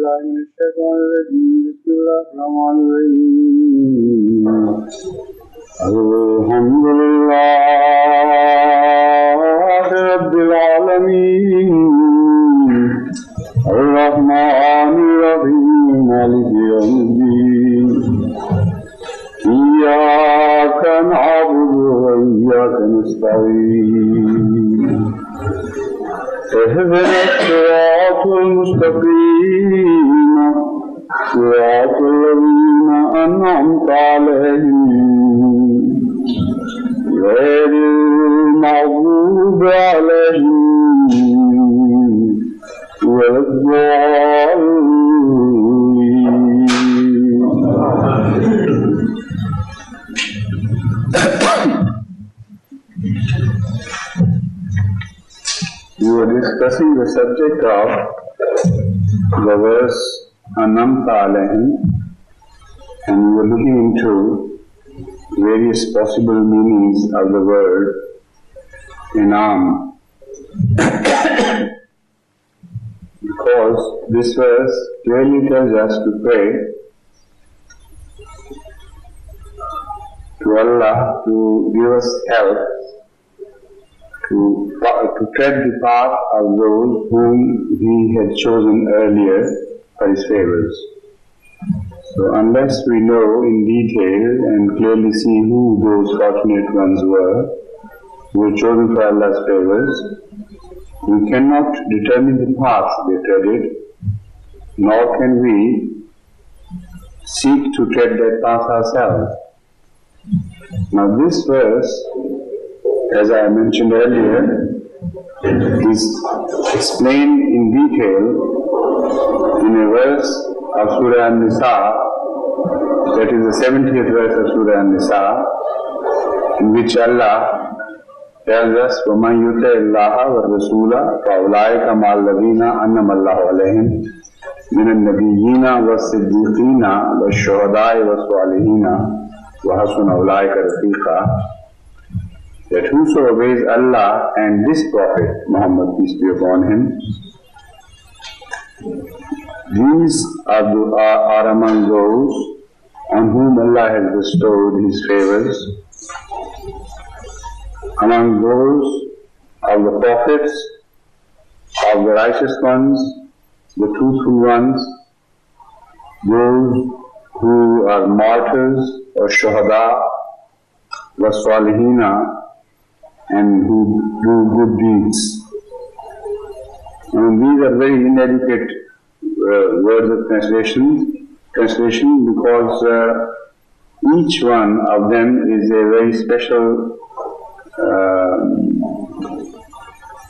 بالله من الشيطان الرجيم بسم الله الرحمن الرحيم الحمد لله رب العالمين الرحمن الرحيم مالك يوم الدين إياك نعبد وإياك نستعين اهدنا الصراط المستقيم صراط الذين أنعمت عليهم غير المغضوب عليهم ولا الضالين. We were discussing the subject of the verse Anamta Alayhim, and we were looking into various possible meanings of the word Inam. Because this verse clearly tells us to pray to Allah to give us help to tread the path of those whom He had chosen earlier for His favors. So unless we know in detail and clearly see who those fortunate ones were who were chosen for Allah's favors, we cannot determine the path they treaded, nor can we seek to tread that path ourselves. Now this verse, as I mentioned earlier, is explained in detail in a verse of Surah An-Nisa, that is the 70th verse of Surah An-Nisa, in which Allah tells us, وَمَنْ يُطِعِ اللَّهَ وَالرَّسُولَ فَأُولَٰئِكَ مَعَ الَّذِينَ أَنْعَمَ اللَّهُ عَلَيْهِمْ مِنَ النَّبِيِّينَ وَالصِّدِّيقِينَ وَالشُّهَدَاءِ وَالصَّالِحِينَ وَحَسُنَ أُولَٰئِكَ رَفِيقًا. That whoso obeys Allah and this Prophet, Muhammad, peace be upon him, these are among those on whom Allah has bestowed His favors, among those of the prophets, of the righteous ones, the truthful ones, those who are martyrs or shuhada, was-salihina, and who do good deeds. And these are very inadequate words of translation because each one of them is a very special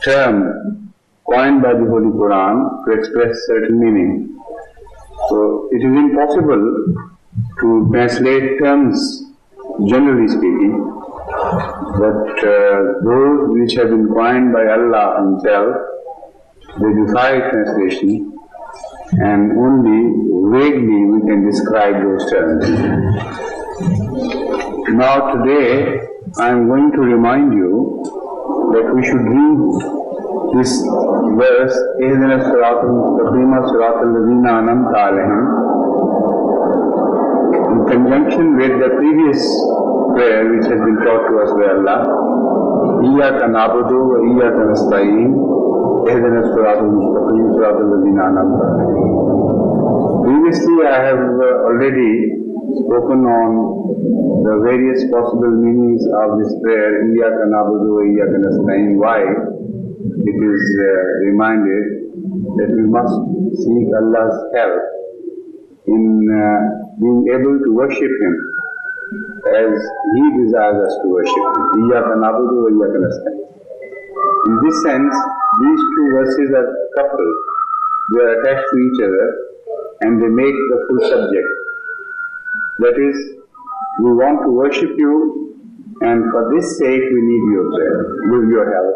term coined by the Holy Quran to express certain meaning. So it is impossible to translate terms generally speaking, but those which have been coined by Allah Himself, they defy translation, and only vaguely we can describe those terms. Now today I am going to remind you that we should read this verse, اهدنا الصراط المستقيم صراط الذين أنعمت عليهم, in conjunction with the previous prayer which has been taught to us by Allah, إياك نعبد وإياك نستعين اهدنا الصراط المستقيم صراط الذين أنعمت عليهم. Previously I have already spoken on the various possible meanings of this prayer, إياك نعبد وإياك نستعين. Why it is reminded that we must seek Allah's help in being able to worship Him as He desires us to worship Him. إِيَّاكَ نَعْبُدُ وَإِيَّاكَ نَسْتَعِينُ. In this sense, these two verses are coupled. They are attached to each other and they make the full subject. That is, we want to worship You, and for this sake we need Your prayer, with Your help.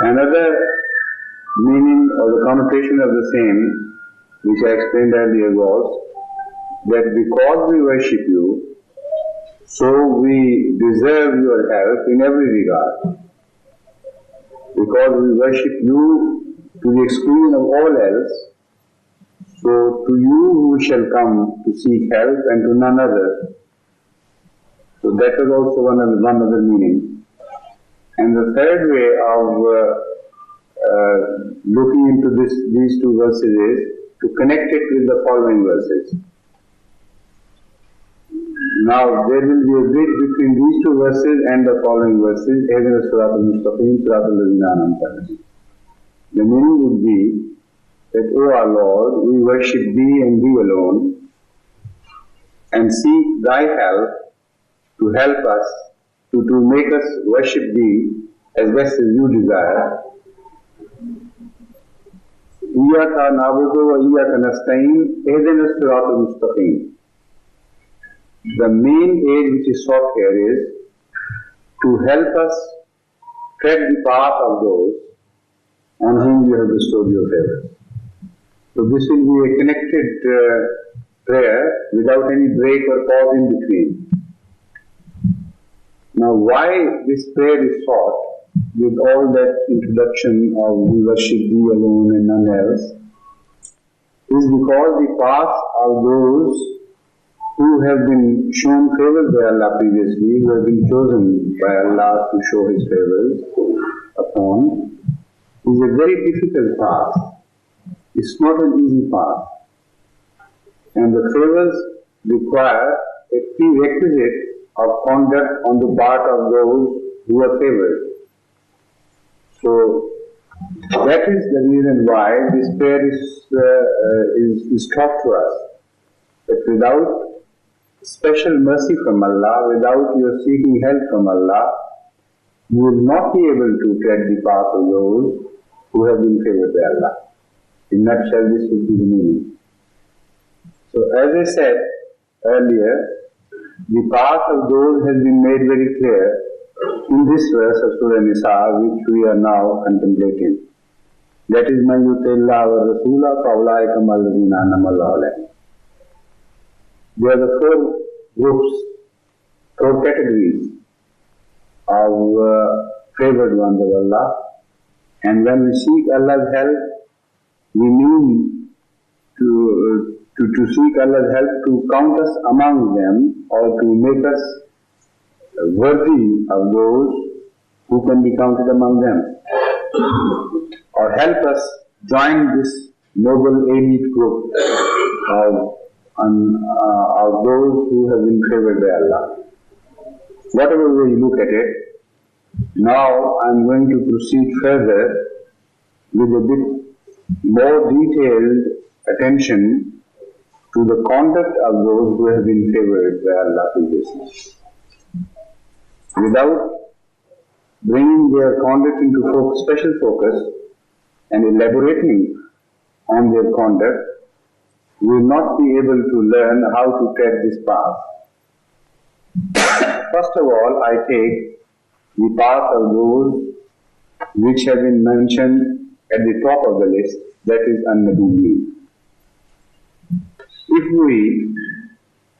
Another meaning or the connotation of the same, which I explained earlier, was that because we worship You, so we deserve Your help in every regard. Because we worship You to the exclusion of all else, So to you who shall come to seek help and to none other. So that is also one other meaning. And the third way of looking into these two verses is to connect it with the following verses. Now there will be a bridge between these two verses and the following verses. The meaning would be that, O our Lord, we worship Thee and Thee alone, and seek Thy help to help us, to make us worship Thee as best as You desire. Iyaka na'budu wa iyaka nasta'in, ihdina as-siratal mustaqim. The main aid which is sought here is to help us tread the path of those on whom You have bestowed Your favor. So this will be a connected prayer without any break or pause in between. Now why this prayer is sought with all that introduction of we worship Thee alone and none else is because the path of those who have been shown favors by Allah previously, who have been chosen by Allah to show His favors upon, is a very difficult path. It's not an easy path. And the favors require a prerequisite of conduct on the part of those who are favored. So that is the reason why this prayer is taught to us. That without special mercy from Allah, without your seeking help from Allah, you will not be able to tread the path of those who have been favored by Allah. In a nutshell, this would be the meaning. So as I said earlier, the path of those has been made very clear in this verse of Surah Nisa, which we are now contemplating. That is, مَنْ يُطِعِ اللَّهَ وَالرَّسُولَ فَأُولَٰئِكَ مَعَ الَّذِينَ أَنْعَمَ اللَّهُ عَلَيْهِمْ. There are the four groups, four categories of favored ones of Allah. And when we seek Allah's help, we mean to seek Allah's help to count us among them, or to make us worthy of those who can be counted among them, or help us join this noble elite group of those who have been favored by Allah. Whatever way you look at it, now I am going to proceed further with a bit more detailed attention to the conduct of those who have been favored by Allah previously. Without bringing their conduct into special focus and elaborating on their conduct, we will not be able to learn how to tread this path. First of all, I take the path of those which have been mentioned at the top of the list, that is An-Nabiyyin. If we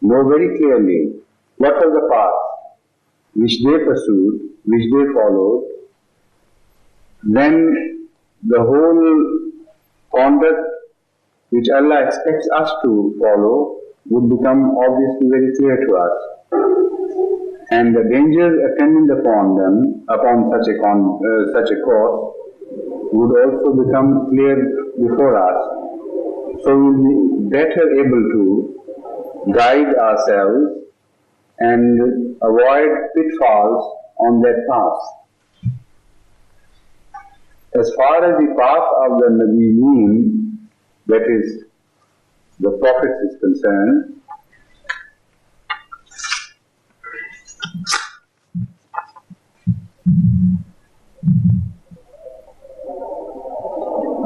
know very clearly what was the path which they pursued, which they followed, then the whole conduct which Allah expects us to follow would become obviously very clear to us. And the dangers attendant upon such a course would also become clear before us. So we will be better able to guide ourselves and avoid pitfalls on that path. As far as the path of the Nabiyyin, that is, the prophets, is concerned,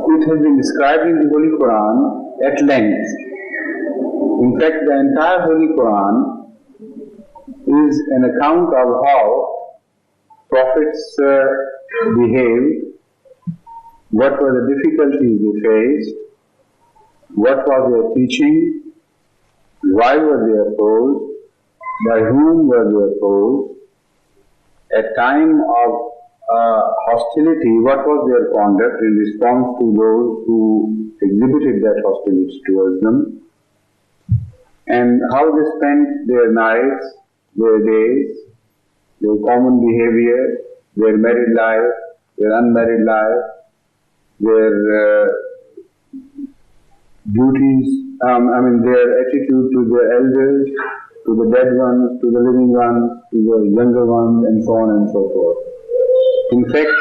it has been described in the Holy Quran at length. In fact, the entire Holy Quran is an account of how prophets behaved, what were the difficulties they faced, what was their teaching, why were they opposed, by whom were they opposed, at time of hostility, what was their conduct in response to those who exhibited that hostility towards them, and how they spent their nights, their days, their common behavior, their married life, their unmarried life, their duties, their attitude to the elders, to the dead ones, to the living ones, to the younger ones, and so on and so forth. In fact,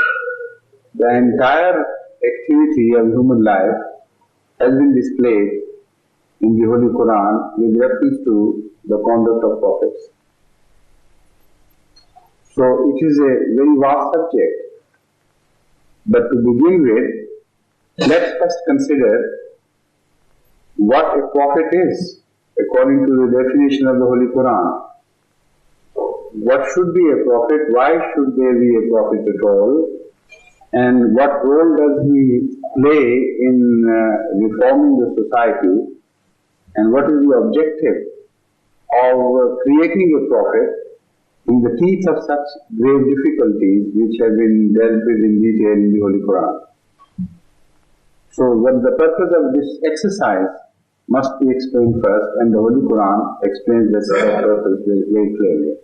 the entire activity of human life has been displayed in the Holy Quran with reference to the conduct of prophets. So it is a very vast subject. But to begin with, let's first consider what a prophet is according to the definition of the Holy Quran. What should be a prophet? Why should there be a prophet at all? And what role does he play in reforming the society? And what is the objective of creating a prophet in the teeth of such grave difficulties which have been dealt with in detail in the Holy Quran? So what the purpose of this exercise must be explained first, and the Holy Quran explains this purpose very clearly.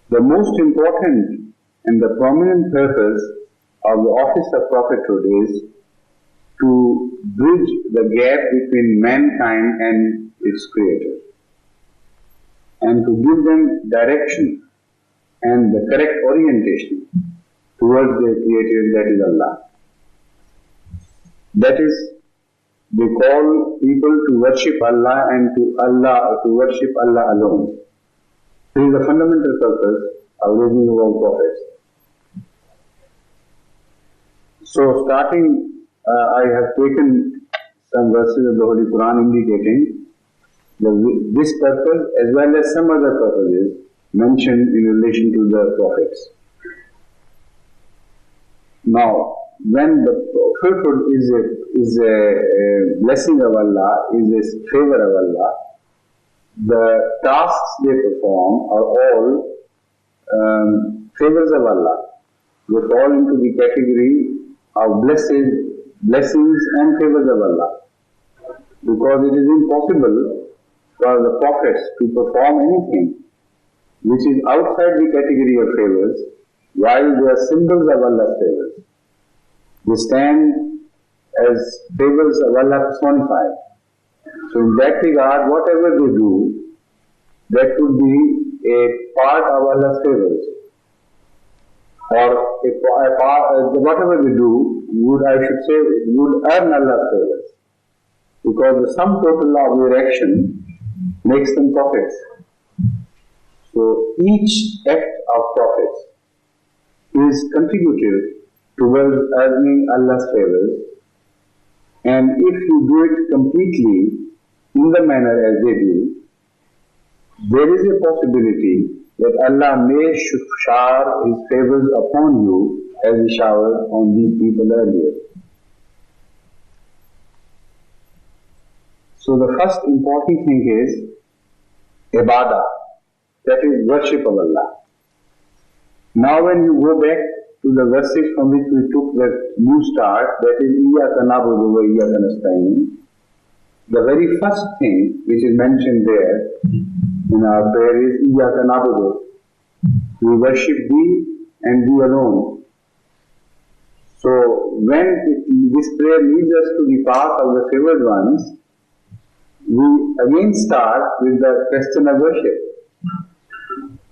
The most important and the prominent purpose of the office of prophethood is to bridge the gap between mankind and its creator, and to give them direction and the correct orientation towards their creator, that is Allah. That is, they call people to worship Allah and to worship Allah alone. This is the fundamental purpose of raising all prophets. So starting, I have taken some verses of the Holy Quran indicating this purpose as well as some other purposes mentioned in relation to the prophets. Now, when the prophethood is a blessing of Allah, is a favor of Allah, the tasks they perform are all favors of Allah. They fall into the category of blessings and favors of Allah. Because it is impossible for the prophets to perform anything which is outside the category of favors, while they are symbols of Allah's favors. They stand as favors of Allah personified. So in that regard, whatever they do, that would be a part of Allah's favors. Or whatever they do, would earn Allah's favors. Because the sum total of their action makes them prophets. So each act of prophets is contributive towards earning Allah's favors, and if you do it completely in the manner as they do, there is a possibility that Allah may shower His favors upon you as He showered on these people earlier. So the first important thing is ibadah, that is worship of Allah. Now when you go back to the verses from which we took that new start, that is Iyyaka na'budu wa Iyyaka nasta'in, the very first thing which is mentioned there in our prayer is Iyyaka na'budu. We worship Thee and Thee alone. So when this prayer leads us to the path of the favored ones, we again start with the question of worship.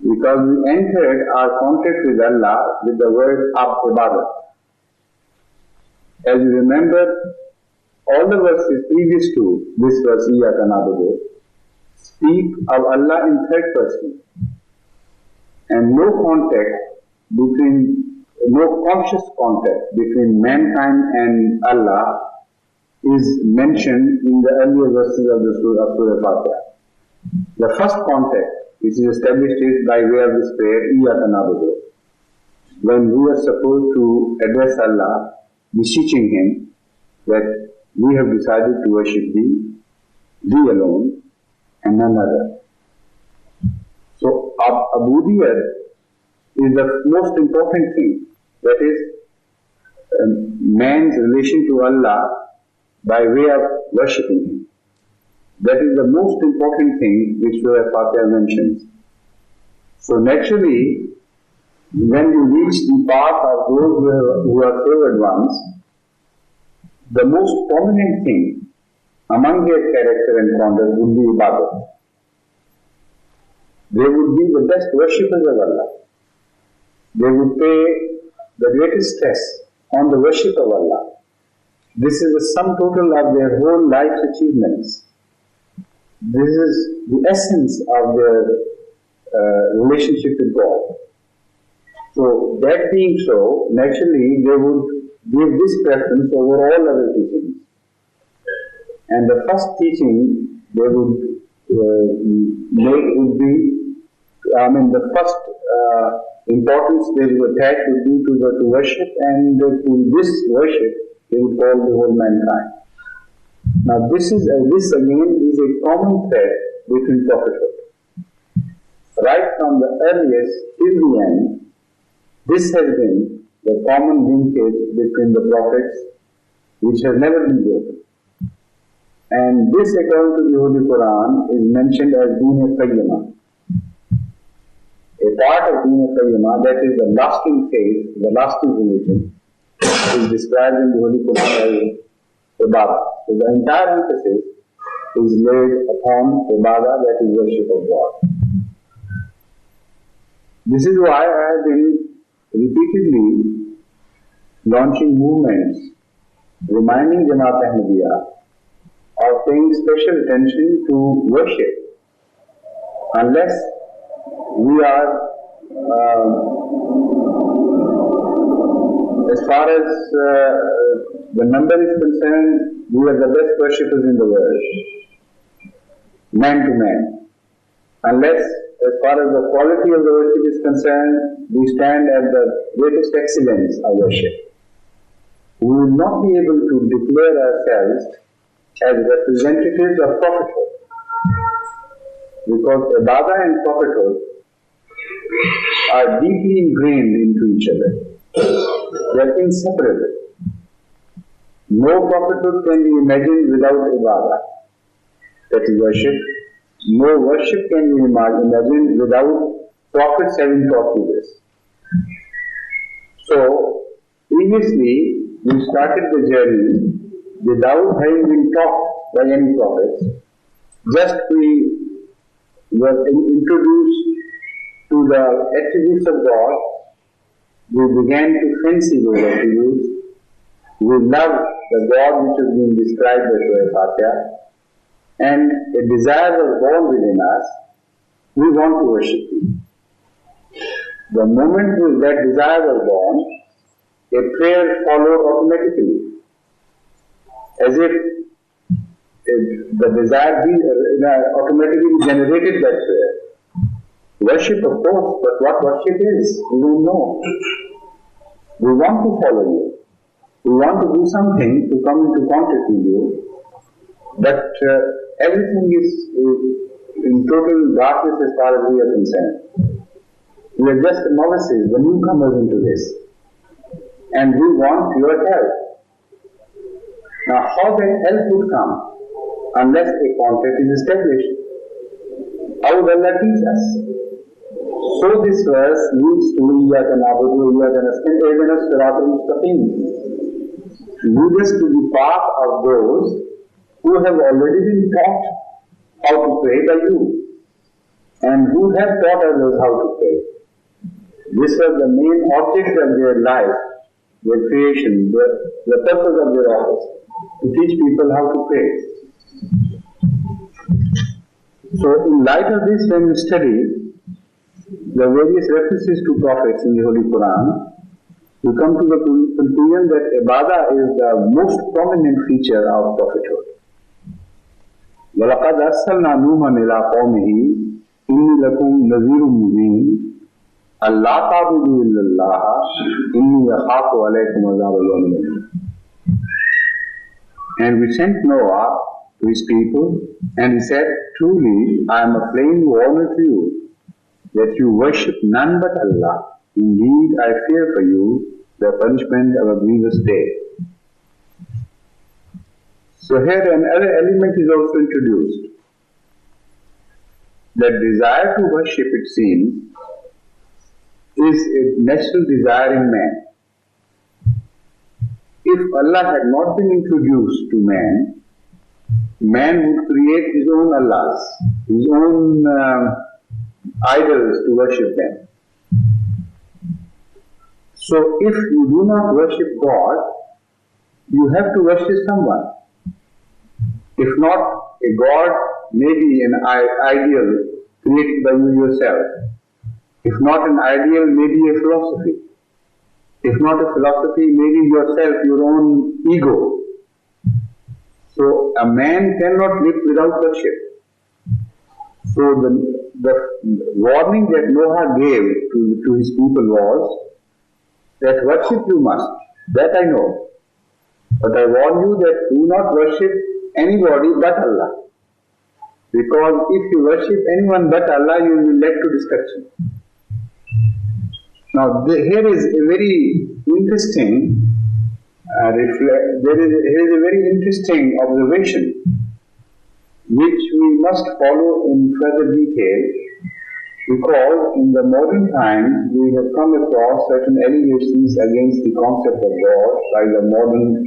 Because we entered our contact with Allah with the word ibadah. As you remember, all the verses previous to this verse, Iyyaka na'budu, speak of Allah in third person. And no conscious contact between mankind and Allah is mentioned in the earlier verses of the Surah Fatiha. The first contact which is established is by way of this prayer, Iyyaka na'budu. When we are supposed to address Allah, beseeching Him that we have decided to worship Thee alone, and none other. So, Abudiyyat is the most important thing. That is, man's relation to Allah by way of worshipping Him. That is the most important thing which Surah Fatiha mentions. So naturally, when you reach the path of those who are favored ones, the most prominent thing among their character and conduct would be ibadah. They would be the best worshippers of Allah. They would pay the greatest stress on the worship of Allah. This is the sum total of their whole life's achievements. This is the essence of their relationship with God. So, that being so, naturally they would give this preference over all other teachings. And the first teaching they would make would be, the first importance they would attach would be to worship, and to this worship they would call the whole mankind. Now this again is a common thread between prophethood. Right from the earliest till the end, this has been the common linkage between the prophets, which has never been broken. And this, according to the Holy Quran, is mentioned as Deen Qayyimah. A part of Deen Qayyimah, that is the lasting faith, the lasting religion, is described in the Holy Quran as Ibadah. So the entire emphasis is laid upon Ibadah, that is worship of God. This is why I have been repeatedly launching movements reminding Jamaat Ahmadiyya of paying special attention to worship. Unless we are, as far as the number is concerned, we are the best worshippers in the world, man to man. Unless, as far as the quality of the worship is concerned, we stand at the greatest excellence of worship. We will not be able to declare ourselves as representatives of prophethood, because Ibadah and prophethood are deeply ingrained into each other. They are inseparable. No prophethood can be imagined without Ibadah, that is worship. No worship can be imagined without prophets having taught you this. So, previously, we started the journey without having been taught by any prophets. Just we were introduced to the attributes of God. We began to fancy those attributes. We loved the God which was being described by Surah Fatiha. And a desire was born within us. We want to worship Him. The moment that desire was born, a prayer followed automatically. As if the desire automatically generated that prayer. Worship, of course, but what worship is, we don't know. We want to follow you. We want to do something to come into contact with you, but everything is in total darkness as far as we are concerned. We are just the novices, the newcomers into this, and we want your help. Now, how that help would come unless a contact is established? How would Allah teach us? So this verse leads to Iyyaka na'budu wa iyyaka nasta'in ihdinas siratal mustaqim. Lead us to the path of those who have already been taught how to pray by you, and who have taught others how to pray. This was the main object of their life, their creation, the purpose of their office, to teach people how to pray. So in light of this, when we study the various references to prophets in the Holy Quran, we come to the conclusion that Ibadah is the most prominent feature of prophethood. وَلَقَدْ أَرْسَلْنَا نُوحًا إِلَىٰ قَوْمِهِ إِنِّي لَكُمْ نَذِيرٌ مُّبِينٌ أَلَّا تَعْبُدُوا إِلَّا اللَّهَ إِنِّي أَخَافُ عَلَيْكُمْ عَذَابَ يَوْمٍ عَظِيمٍ. And we sent Noah to his people, and he said, truly, I am a plain warner to you, that you worship none but Allah, Indeed, I fear for you the punishment of a grievous day. So here another element is also introduced. The desire to worship, it seems, is a natural desire in man. If Allah had not been introduced to man, man would create his own Allahs, his own idols to worship them. So if you do not worship God, you have to worship someone. If not, a God may be an ideal created by you yourself. If not an ideal, maybe a philosophy. If not a philosophy, maybe yourself, your own ego. So a man cannot live without worship. So the warning that Noah gave to his people was that worship you must. That I know. But I warn you that do not worship anybody but Allah. Because if you worship anyone but Allah, you will be led to destruction. Now, here is a very interesting here is a very interesting observation which we must follow in further detail, because in the modern times we have come across certain allegations against the concept of God by the modern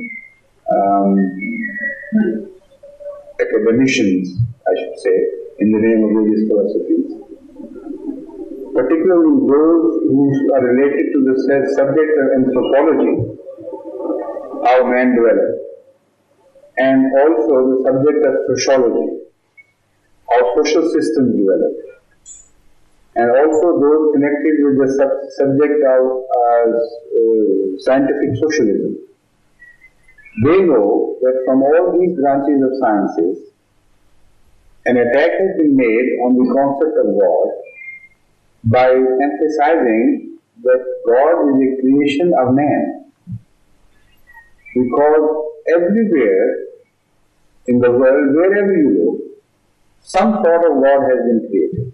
academicians, I should say, in the name of various philosophies. Particularly those who are related to the subject of anthropology, how man developed, and also the subject of sociology, how social systems develop, and also those connected with the subject of scientific socialism. They know that from all these branches of sciences, an attack has been made on the concept of God by emphasizing that God is a creation of man. Because everywhere in the world, wherever you look, some sort of God has been created.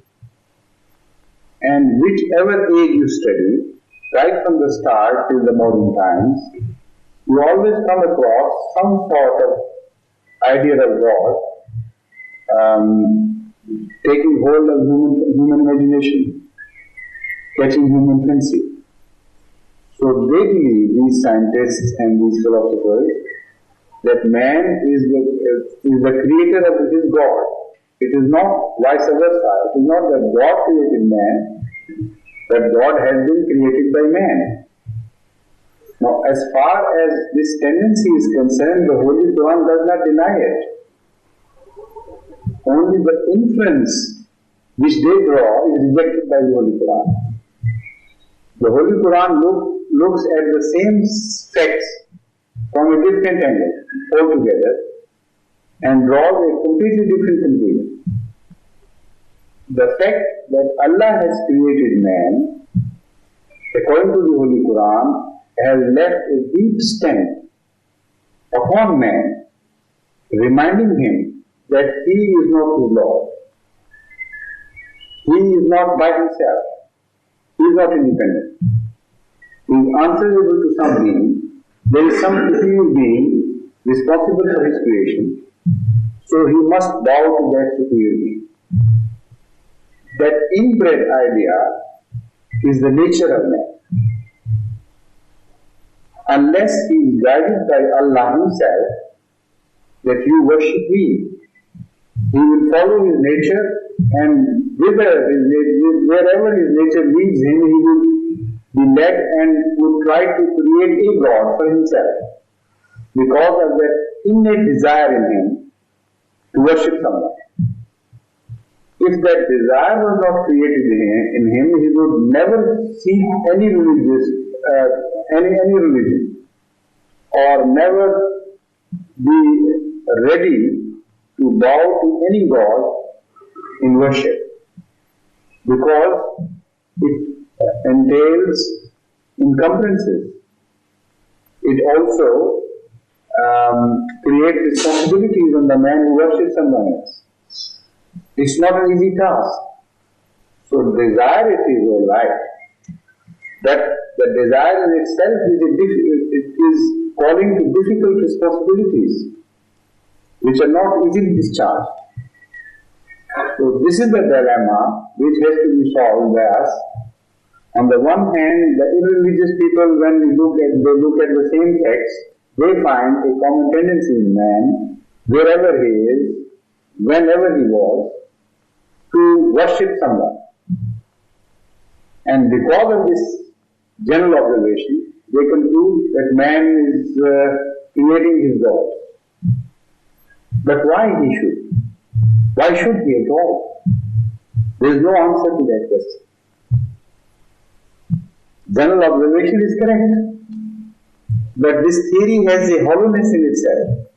And whichever age you study, right from the start till the modern times, you always come across some sort of idea of God taking hold of human imagination, catching human fancy. So they believe, these scientists and these philosophers, that man is the creator of his God. It is not vice versa. It is not that God created man, but God has been created by man. Now, as far as this tendency is concerned, the Holy Quran does not deny it. Only the inference which they draw is rejected by the Holy Quran. The Holy Quran looks at the same facts from a different angle altogether and draws a completely different conclusion. The fact that Allah has created man, according to the Holy Quran, has left a deep stamp upon man, reminding him that he is not his Lord. He is not by himself. He is not independent. He is answerable to some being. There is some superior being responsible for his creation. So he must bow to that superior being. That inbred idea is the nature of man. Unless he is guided by Allah himself, that you worship me, he will follow his nature, and wherever his nature leads him, he will be led and would try to create a God for himself, because of that innate desire in him to worship someone. If that desire was not created in him, he would never seek any religion, or never be ready to bow to any God in worship, because it entails encumbrances. It also creates responsibilities on the man who worships someone else. It's not an easy task. So desire it is all right, That the desire in itself is calling to difficult responsibilities which are not easily discharged. So this is the dilemma which has to be solved by us. On the one hand, the irreligious people, when they look at the same text, they find a common tendency in man, wherever he is, whenever he was, to worship someone. And because of this general observation, they conclude that man is creating his God. But why he should? Why should he at all? There is no answer to that question. General observation is correct, but this theory has a hollowness in itself.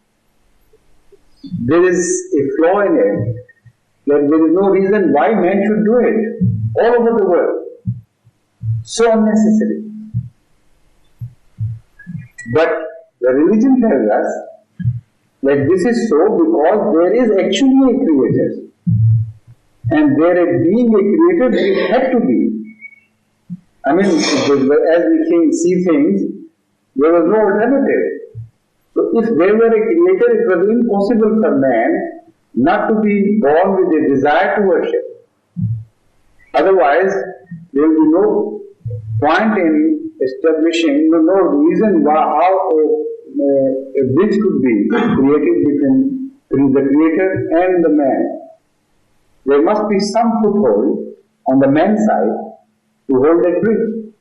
There is a flaw in it, that there is no reason why man should do it all over the world. So unnecessary. But the religion tells us that this is so because there is actually a creator. And there being a creator, it had to be. I mean, as we see things, there was no alternative. So if there were a creator, it was impossible for man not to be born with a desire to worship. Otherwise, there will be no point in establishing, no reason how a bridge could be created between the creator and the man. There must be some foothold on the man's side to hold that bridge.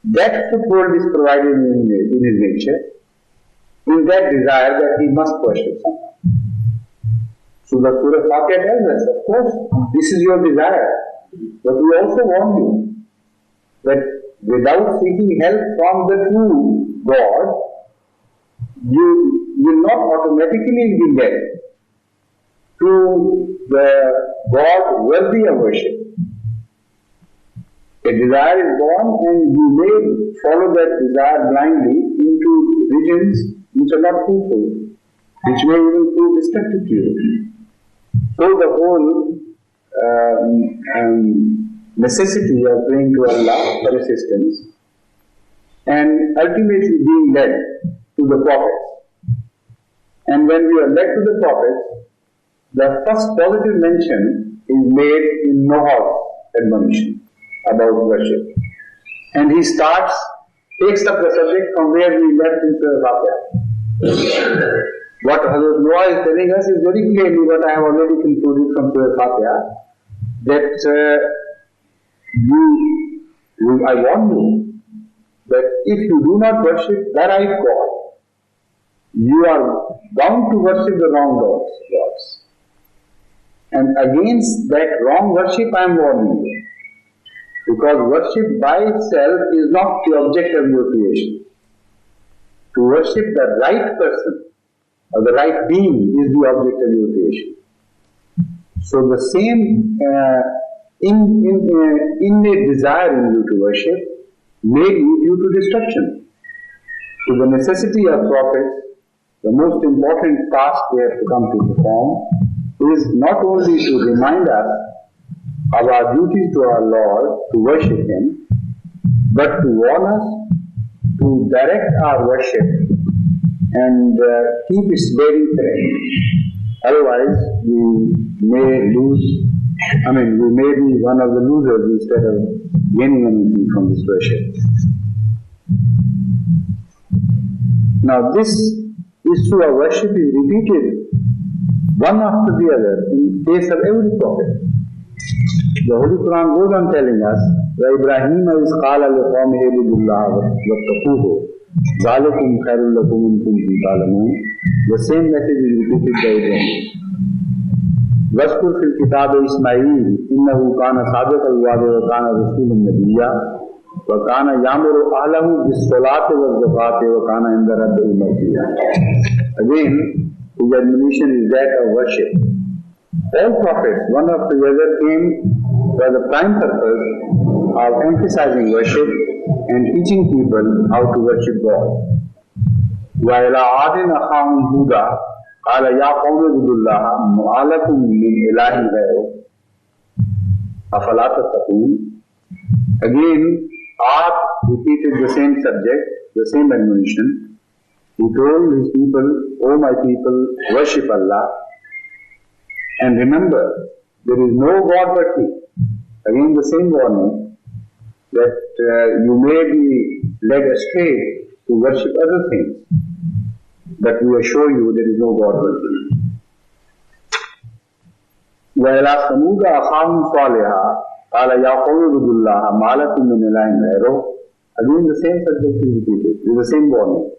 That foothold is provided in his nature, in that desire that he must worship someone. So the Surah Fatiha tells us, of course, this is your desire. But we also warn you that without seeking help from the true God, you will not automatically be led to the God worthy of worship. A desire is born and you may follow that desire blindly into regions which are not fruitful, which may even prove destructive to you. So the whole necessity of praying to Allah for assistance and ultimately being led to the prophets. And when we are led to the prophets, the first positive mention is made in Noah's admonition about worship. And he takes up the subject from where we left in Surah Fatiha. What Hazrat Noah is telling us is very clearly what I have already concluded from Surah Fatiha, that I warn you that if you do not worship the right God, you are bound to worship the wrong gods. And against that wrong worship I am warning you. Because worship by itself is not the object of your creation. To worship the right person or the right being is the object of your creation. So the same innate desire in you to worship may lead you to destruction. So the necessity of prophets, the most important task they have to come to perform, is not only to remind us of our duties to our Lord, to worship Him, but to warn us to direct our worship and keep its bearing correct. Otherwise, we may be one of the losers instead of gaining anything from this worship. Now, this issue of worship is repeated one after the other in case of every prophet. The Holy Quran goes on telling us, وَإِبْرَاهِيمَ إِذْ قَالَ لِقَوْمِهِ اعْبُدُوا اللَّهَ وَاتَّقُوهُ ذَلِكُمْ خَيْرٌ لَكُمْ إِن كُنتُمْ تَعْلَمُونَ. The same message is repeated by Ibrahim. وَاذْكُرْ فِي الْكِتَابِ إِسْمَاعِيلَ إِنَّهُ كَانَ صَادِقَ الْوَعْدِ وَكَانَ رَسُولًا نَبِيًّا وَكَانَ يَأْمُرُ أَهْلَهُ بِالصَّلَاةِ وَالزَّكَاةِ وَكَانَ عِندَ رَبِّهِ مَرْضِيًّا. Again, his admonition is that of worship. All prophets, one after the other, came for the prime purpose of emphasizing worship and teaching people how to worship God. وَإِلَىٰ عَادٍ أَخَاهُمْ هُودًا قَالَ يَا قَوْمِ اعْبُدُوا اللَّهَ مَا لَكُم مِّنْ إِلَٰهٍ غَيْرُهُ أَفَلَا تَتَّقُونَ. Again, Ad repeated the same subject, the same admonition. He told his people, "O my people, worship Allah and remember, there is no God but He." Again the same warning that you may be led astray to worship other things, but we assure you there is no God but He. وَإِلَىٰ ثَمُودَ أَخَاهُمْ صَالِحًا قَالَ يَا قَوْمِ اعْبُدُوا اللَّهَ مَا لَكُم مِّنْ إِلَٰهٍ غَيْرُهُ. Again the same subject is repeated, with the same warning.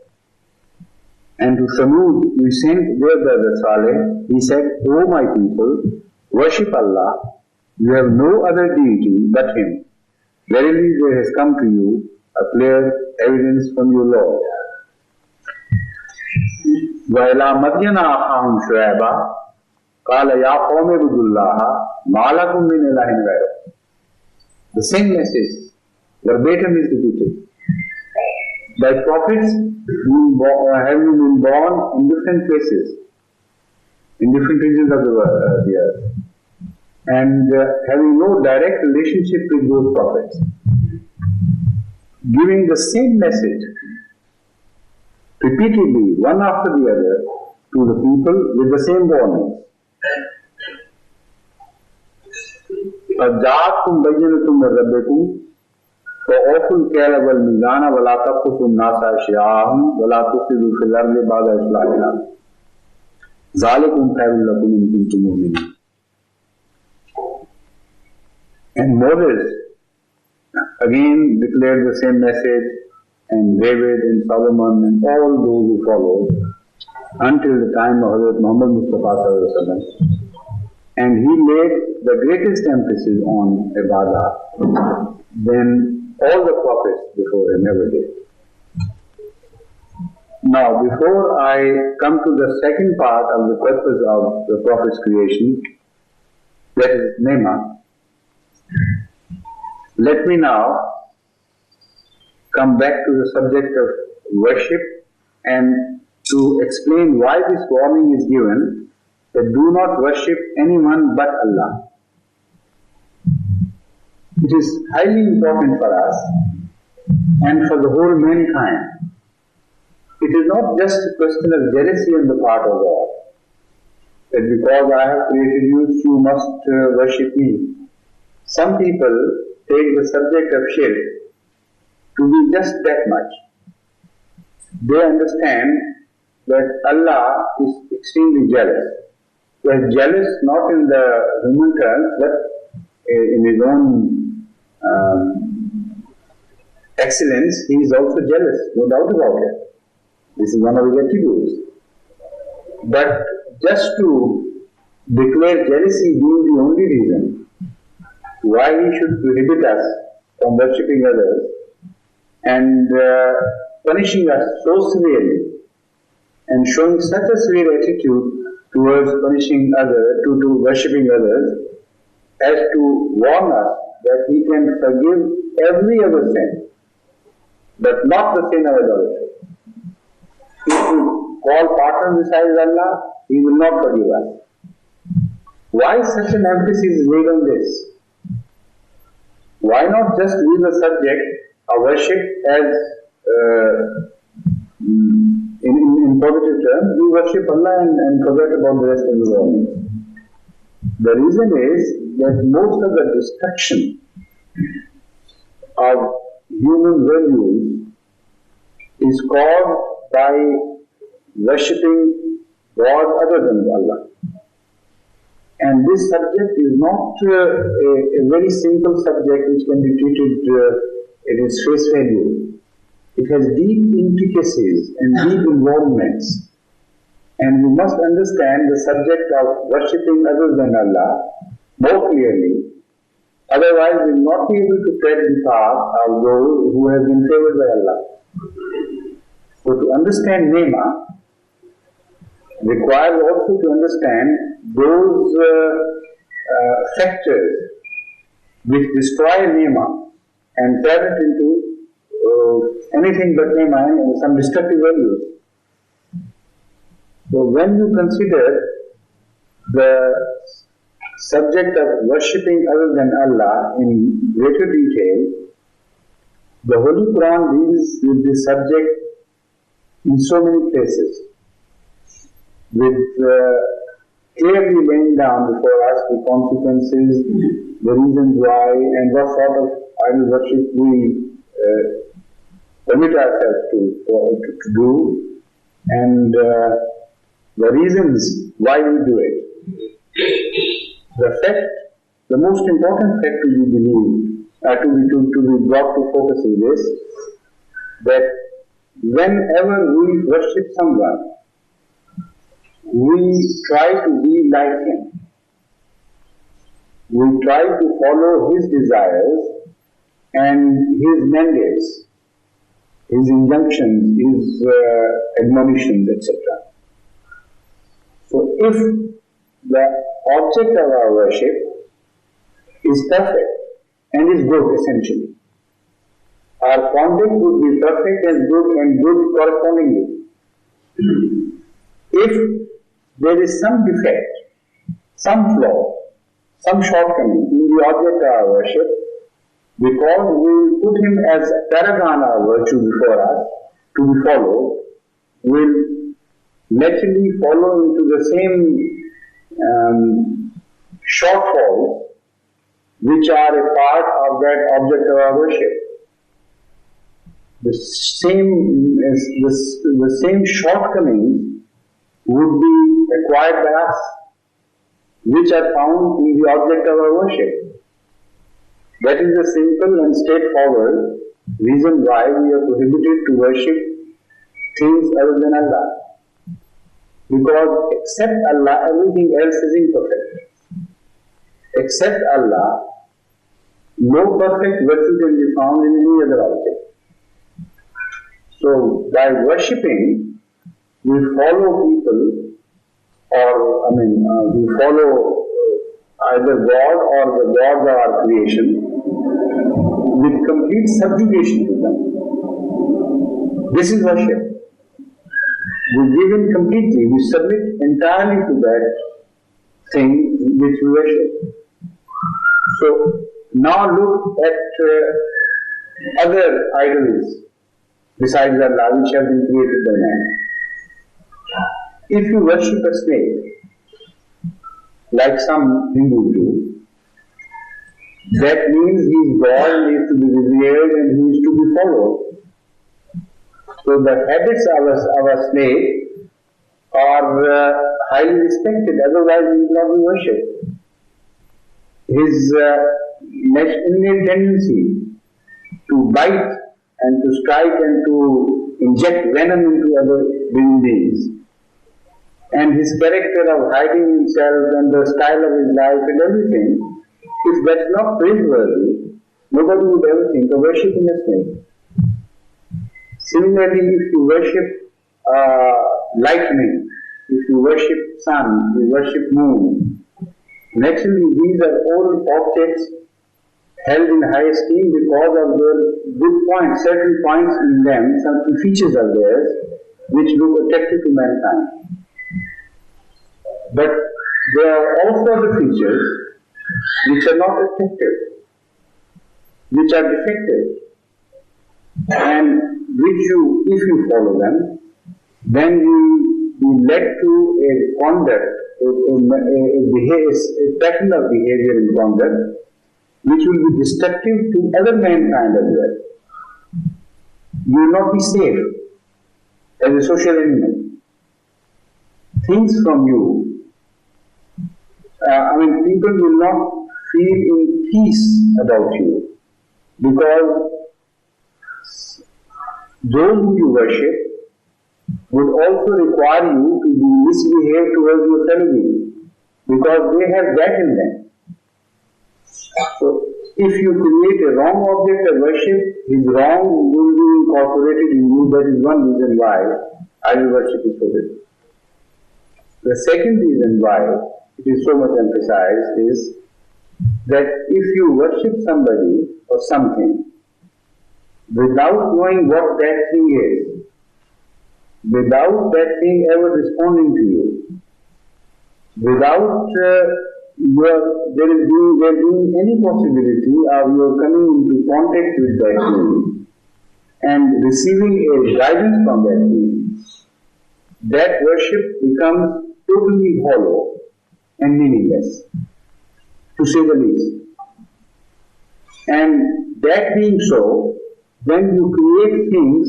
And to Thamud we sent their brother Saleh. He said, "O my people, worship Allah. You have no other deity but Him. Verily there has come to you a clear evidence from your Lord." وَإِلَىٰ مَدْيَنَ أَخَاهُمْ شُعَيْبًا قَالَ يَا قَوْمِ اعْبُدُوا اللَّهَ مَا لَكُم مِّنْ إِلَٰهٍ غَيْرُهُ. The same message, verbatim, is repeated. By prophets having been born in different places, in different regions of the earth, and having no direct relationship with those prophets, giving the same message repeatedly, one after the other, to the people with the same warnings. فَجَاءَتْكُمْ بَيِّنَةٌ مِّن رَّبِّكُمْ فَأَوْفُوا الْكَيْلَ وَالْمِيزَانَ وَلَا تَبْخَسُوا النَّاسَ أَشْيَاءَهُمْ وَلَا تُفْسِدُوا فِي الْأَرْضِ بَعْدَ إِصْلَاحِهَا ذَلِكُمْ خَيْرٌ لَكُمْ إِن كُنتُم مُّؤْمِنِينَ. And Moses again declared the same message, and David and Solomon and all those who followed until the time of Hazrat Muhammad Mustafa Sallallahu Alaihi Wasallam. And he laid the greatest emphasis on ibadah than all the prophets before him ever did. Now, before I come to the second part of the purpose of the prophet's creation, that is Nema, let me now come back to the subject of worship and to explain why this warning is given, that do not worship anyone but Allah. It is highly important for us and for the whole mankind. It is not just a question of jealousy on the part of God, that because I have created you, you must worship me. Some people take the subject of shirk to be just that much. They understand that Allah is extremely jealous. He is jealous not in the human terms, but in His own excellence, He is also jealous, no doubt about it. This is one of His attributes. But just to declare jealousy being the only reason why He should prohibit us from worshipping others and punishing us so severely and showing such a severe attitude towards punishing others, to worshipping others, as to warn us that He can forgive every other sin, but not the sin of idolatry. If we call partners besides Allah, He will not forgive us. Why such an emphasis is laid on this? Why not just leave the subject of worship as in positive terms, we worship Allah and forget about the rest of the world? The reason is that most of the destruction of human values is caused by worshipping God other than Allah. And this subject is not a very simple subject which can be treated at its face value. It has deep intricacies and deep involvements. And we must understand the subject of worshipping other than Allah more clearly. Otherwise, we will not be able to tread the path of those who have been favored by Allah. So to understand Nema requires also to understand those factors which destroy Nema and turn it into anything but Nema and some destructive values. So when you consider the subject of worshipping other than Allah in greater detail, The Holy Quran deals with this subject in so many places, with clearly laying down before us the consequences, the reasons why, and what sort of idol worship we permit ourselves to do, and the reasons why we do it. The most important fact to be believed, to be brought to focus is this, that whenever we worship someone, we try to be like him. We try to follow his desires and his mandates, his injunctions, his admonitions, etc. So if the object of our worship is perfect and is good essentially, our conduct would be perfect and good correspondingly. If there is some defect, some flaw, some shortcoming in the object of our worship, because we will put him as a paragon of virtue before us to be followed, will naturally follow into the same shortfalls which are a part of that object of our worship. The same shortcomings would be acquired by us, which are found in the object of our worship. That is the simple and straightforward reason why we are prohibited to worship things other than Allah. Because except Allah, everything else is imperfect. Except Allah, no perfect virtue can be found in any other object. So, by worshipping, we follow people, we follow either God or the gods of our creation with complete subjugation to them. This is worship. We give in completely, we submit entirely to that thing which we worship. So, now look at other idols besides Allah which have been created by man. If you worship a snake, like some Hindus do, that means he is God and he is to be revered and he is to be followed. So the habits of a snake are highly respected, otherwise he will not be worshipped. His innate tendency to bite and to strike and to inject venom into other living beings, and his character of hiding himself and the style of his life and everything, if that's not praiseworthy, nobody would ever think of worshipping a snake. Similarly, if you worship lightning, if you worship sun, you worship moon, naturally these are all objects held in high esteem because of their good points, certain points in them, certain features of theirs, which look attractive to mankind. But there are also other features which are not attractive, which are defective, and which if you follow them, then you will be led to a conduct, a pattern of behavior and conduct, which will be destructive to other mankind as well. You will not be safe as a social animal. Things from you, people will not feel in peace about you, because those whom you worship would also require you to be misbehaved towards your fellow beings, because they have that in them. So, if you create a wrong object of worship, his wrong will be incorporated in you. That is one reason why idol worship is forbidden. The second reason why it is so much emphasized is that if you worship somebody or something without knowing what that thing is, without that thing ever responding to you, without there being any possibility of your coming into contact with that thing, and receiving a guidance from that being, that worship becomes totally hollow and meaningless, to say the least. And that being so, when you create things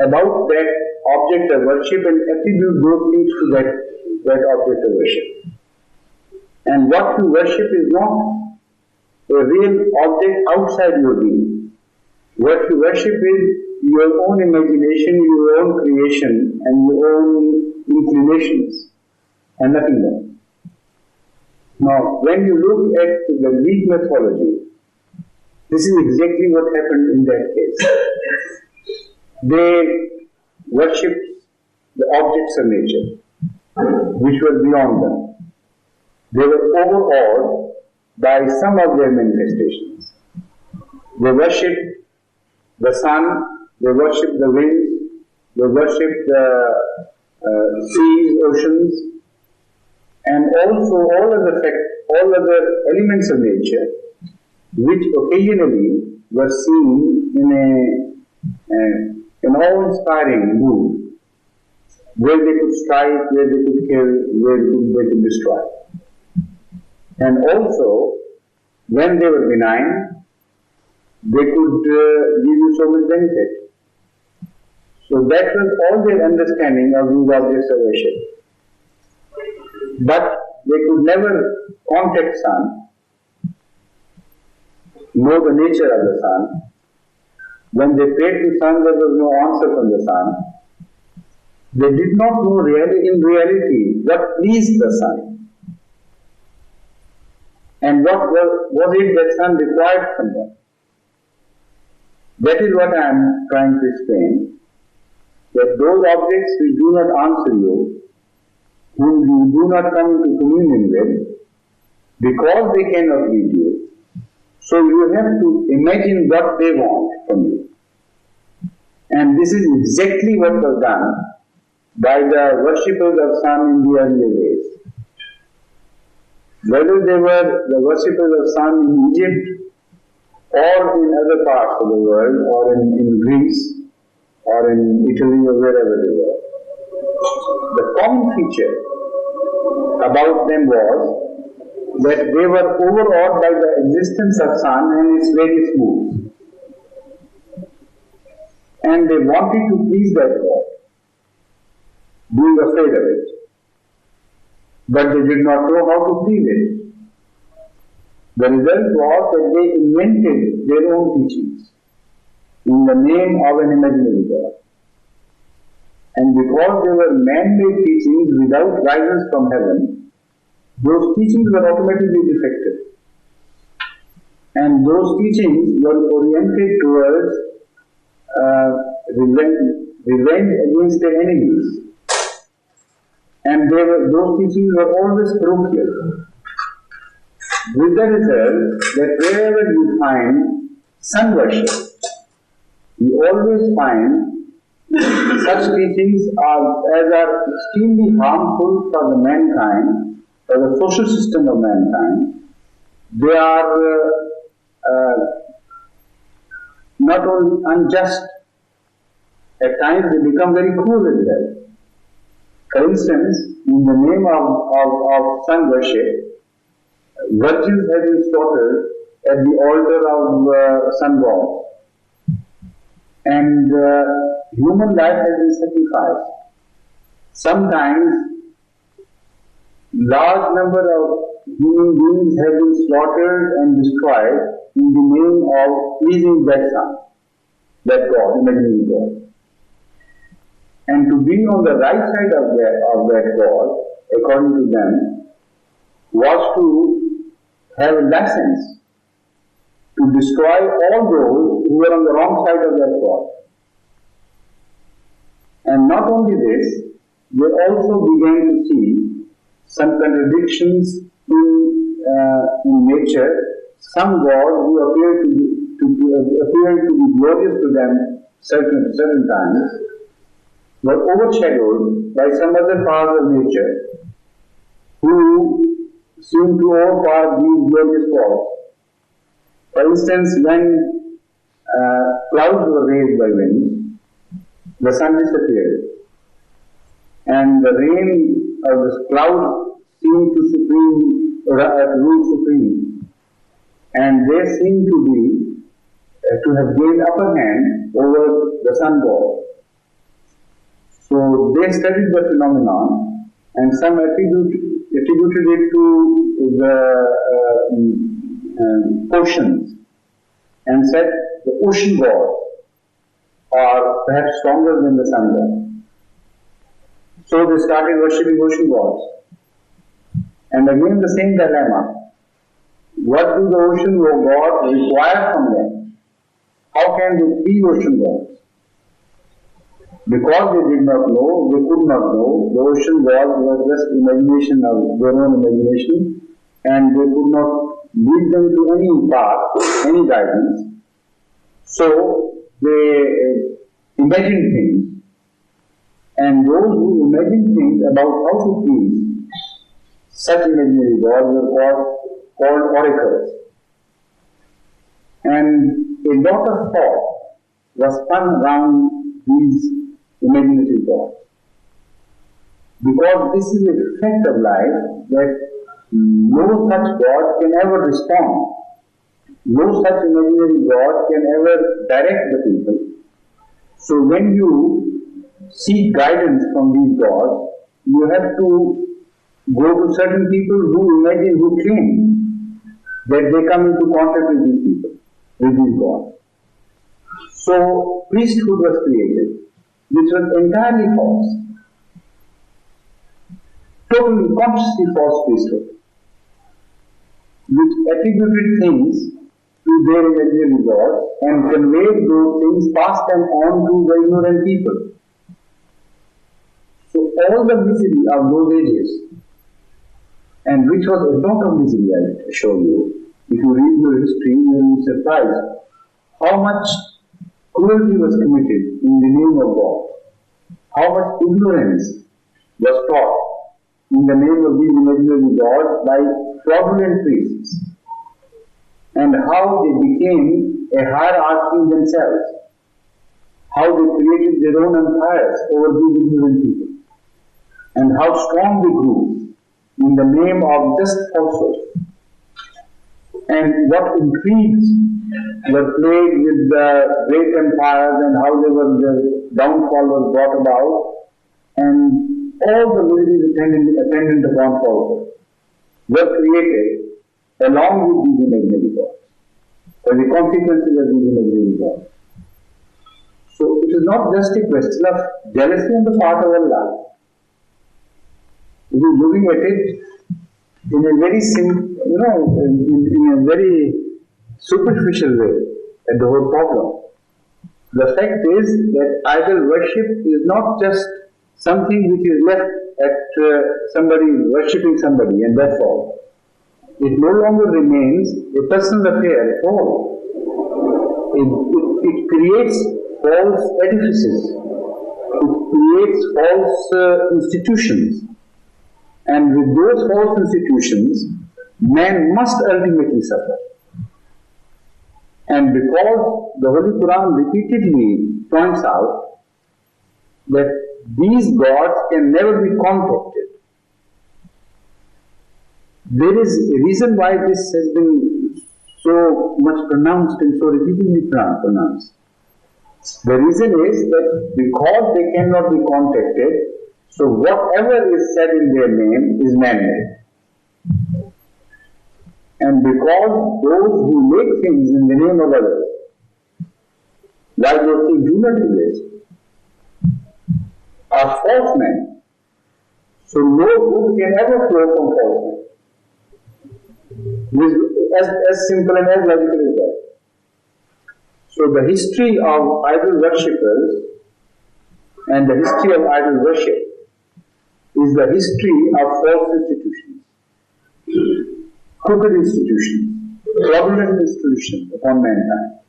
about that object of worship and attribute those things to that object of worship. And what you worship is not a real object outside your being. What you worship is your own imagination, your own creation, and your own inclinations, and nothing more. Now, when you look at the Greek mythology, this is exactly what happened in that case. They worshipped the objects of nature, which were beyond them. They were overawed by some of their manifestations. They worshipped the sun, they worshipped the wind, they worshipped the seas, oceans, and also all other elements of nature, which occasionally were seen in an awe-inspiring mood, where they could strike, where they could kill, where they could destroy. And also, when they were benign, they could give you so much benefit. So that was all their understanding of these objects of worship. But they could never contact sun, know the nature of the sun. When they prayed to sun, there was no answer from the sun. They did not know in reality what pleased the sun. And what was it that sun required from them? That is what I am trying to explain. That those objects which do not answer you, whom you do not come into communion with, because they cannot lead you, so you have to imagine what they want from you. And this is exactly what was done by the worshippers of sun in the earlier days. Whether they were the worshippers of sun in Egypt, or in other parts of the world, or in Greece, or in Italy, or wherever they were, the common feature about them was that they were overawed by the existence of sun and its various moods. And they wanted to please that God, being afraid of it. But they did not know how to please it. The result was that they invented their own teachings in the name of an imaginary God. And because they were man-made teachings without guidance from heaven, those teachings were automatically defective. And those teachings were oriented towards revenge against their enemies. And those teachings were always parochial. With the result that wherever you find sun worship, you always find such teachings as are extremely harmful for the mankind, for the social system of mankind. They are not only unjust, at times they become very cruel as well. For instance, in the name of sun worship, virgins have been slaughtered at the altar of sun god, and human life has been sacrificed. Sometimes, large number of human beings have been slaughtered and destroyed in the name of pleasing that sun, that God, imaginary God. And to be on the right side of that God, according to them, was to have a license to destroy all those who were on the wrong side of that God. And not only this, they also began to see some contradictions in nature. Some gods who appeared to be glorious to them certain times were overshadowed by some other powers of nature who seemed to overpower these glorious gods. For instance, when clouds were raised by wind, the sun disappeared, and the rain of the clouds seemed to rule supreme, and they seemed to have gained upper hand over the sun god. So they studied the phenomenon, and some attributed it to the oceans, and said the ocean gods are perhaps stronger than the sun god. So they started worshipping ocean gods. And again the same dilemma. What do the ocean gods require from them? How can they be ocean gods? Because they did not know, they could not know, the ocean gods were just imagination of their own imagination, and they could not lead them to any path, any guidance. So they imagined things, and those who imagined things about how to please such imaginary gods were called oracles. And a lot of thought was spun around these imaginative gods. Because this is a fact of life that no such God can ever respond. No such imaginary God can ever direct the people. So when you seek guidance from these gods, you have to go to certain people who claim that they come into contact with these people, with these gods. So priesthood was created, which was entirely false. Totally, consciously false priesthood, which attributed things to their imaginary gods and conveyed those things, passed them on to the ignorant people. So all the misery of those ages, and which was a lot of misery, I assure you, if you read your history, you will be surprised how much cruelty was committed in the name of God, how much ignorance was taught in the name of these imaginary gods by fraudulent priests, and how they became a hierarchy in themselves, how they created their own empires over these ignorant people, and how strong they grew in the name of just falsehood. And what intrigues were played with the great empires, and how the downfall was brought about, and all the miseries attendant upon falsehood were created along with these imaginary gods, or the consequences of these imaginary gods. So it is not just a question of jealousy on the part of Allah. It is looking at it in a very in a very superficial way at the whole problem. The fact is that idol worship is not just something which is left at somebody worshipping somebody and that's all. It no longer remains a personal affair at all. It creates false edifices. It creates false institutions. And with those false institutions, man must ultimately suffer. And because the Holy Quran repeatedly points out that these gods can never be contacted, there is a reason why this has been so much pronounced and so repeatedly pronounced. The reason is that because they cannot be contacted, so whatever is said in their name is man-made. And because those who make things in the name of others, while those things do not exist, are false men, so no good can ever flow from false men. As simple and as logical as that. So the history of idol worshippers and the history of idol worship is the history of false institutions, crooked institutions, fraudulent institutions upon mankind,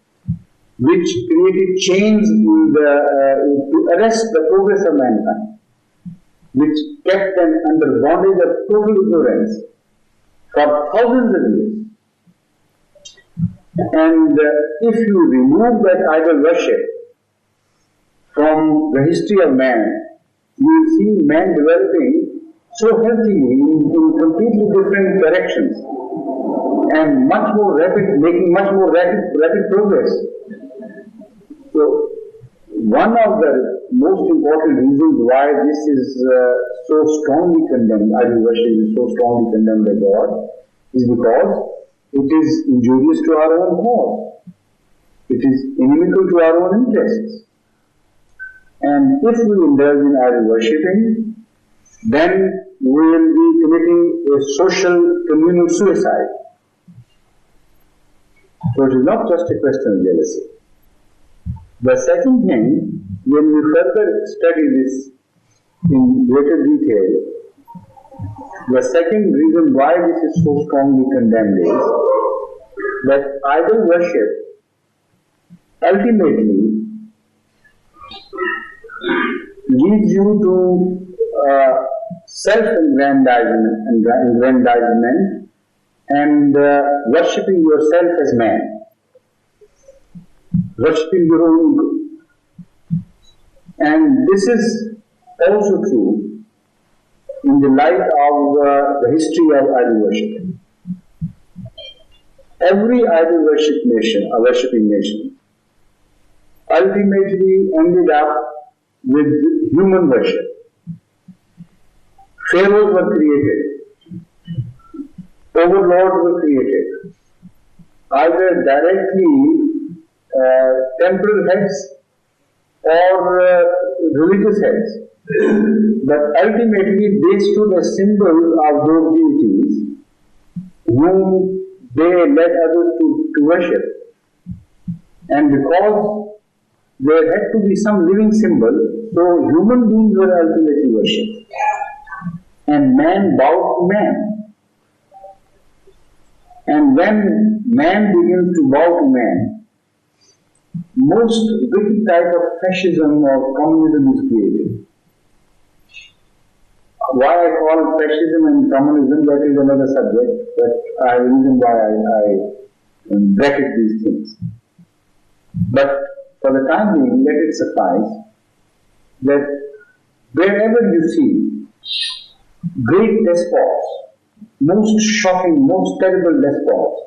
which created chains to arrest the progress of mankind, which kept them under bondage of total ignorance for thousands of years. And if you remove that idol worship from the history of man, you will see man developing so healthily in completely different directions and much more rapid, making much more rapid progress. So, one of the most important reasons why this is so strongly condemned, idol worship is so strongly condemned by God, is because it is injurious to our own cause. It is inimical to our own interests. And if we indulge in idol worshipping, then we will be committing a social communal suicide. So it is not just a question of jealousy. The second thing, when we further study this in greater detail, the second reason why this is so strongly condemned is that idol worship ultimately leads you to self-aggrandizement and worshipping yourself as man, worshipping your own ego. And this is also true in the light of the history of idol worship. Every idol worshipping nation ultimately ended up with human worship. Pharaohs were created, overlords were created, either directly temporal heads or religious heads. But ultimately they stood as symbols of those deities whom they led others to worship. And because there had to be some living symbol, so human beings were ultimately worshipped. And man bowed to man. And when man begins to bow to man, most wicked type of fascism or communism is created. Why I call fascism and communism, that is another subject, but I have a reason why I bracket these things. But for the time being, let it suffice that wherever you see great despots, most shocking, most terrible despots,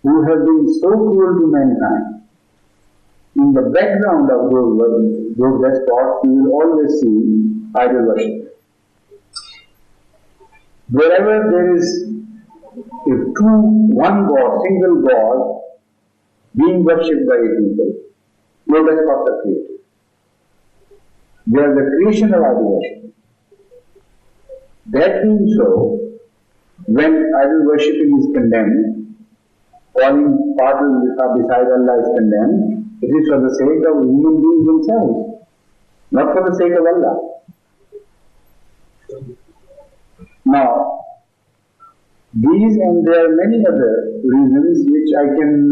who have been so cruel to mankind, in the background of those despots, you will always see idol worship. Wherever there is one God, single God, being worshipped by a people, no despots are created. They are the creation of idol worship. That being so, when idol worshipping is condemned, calling partners beside Allah is condemned, it is for the sake of human beings themselves, not for the sake of Allah. Now, these and there are many other reasons which I can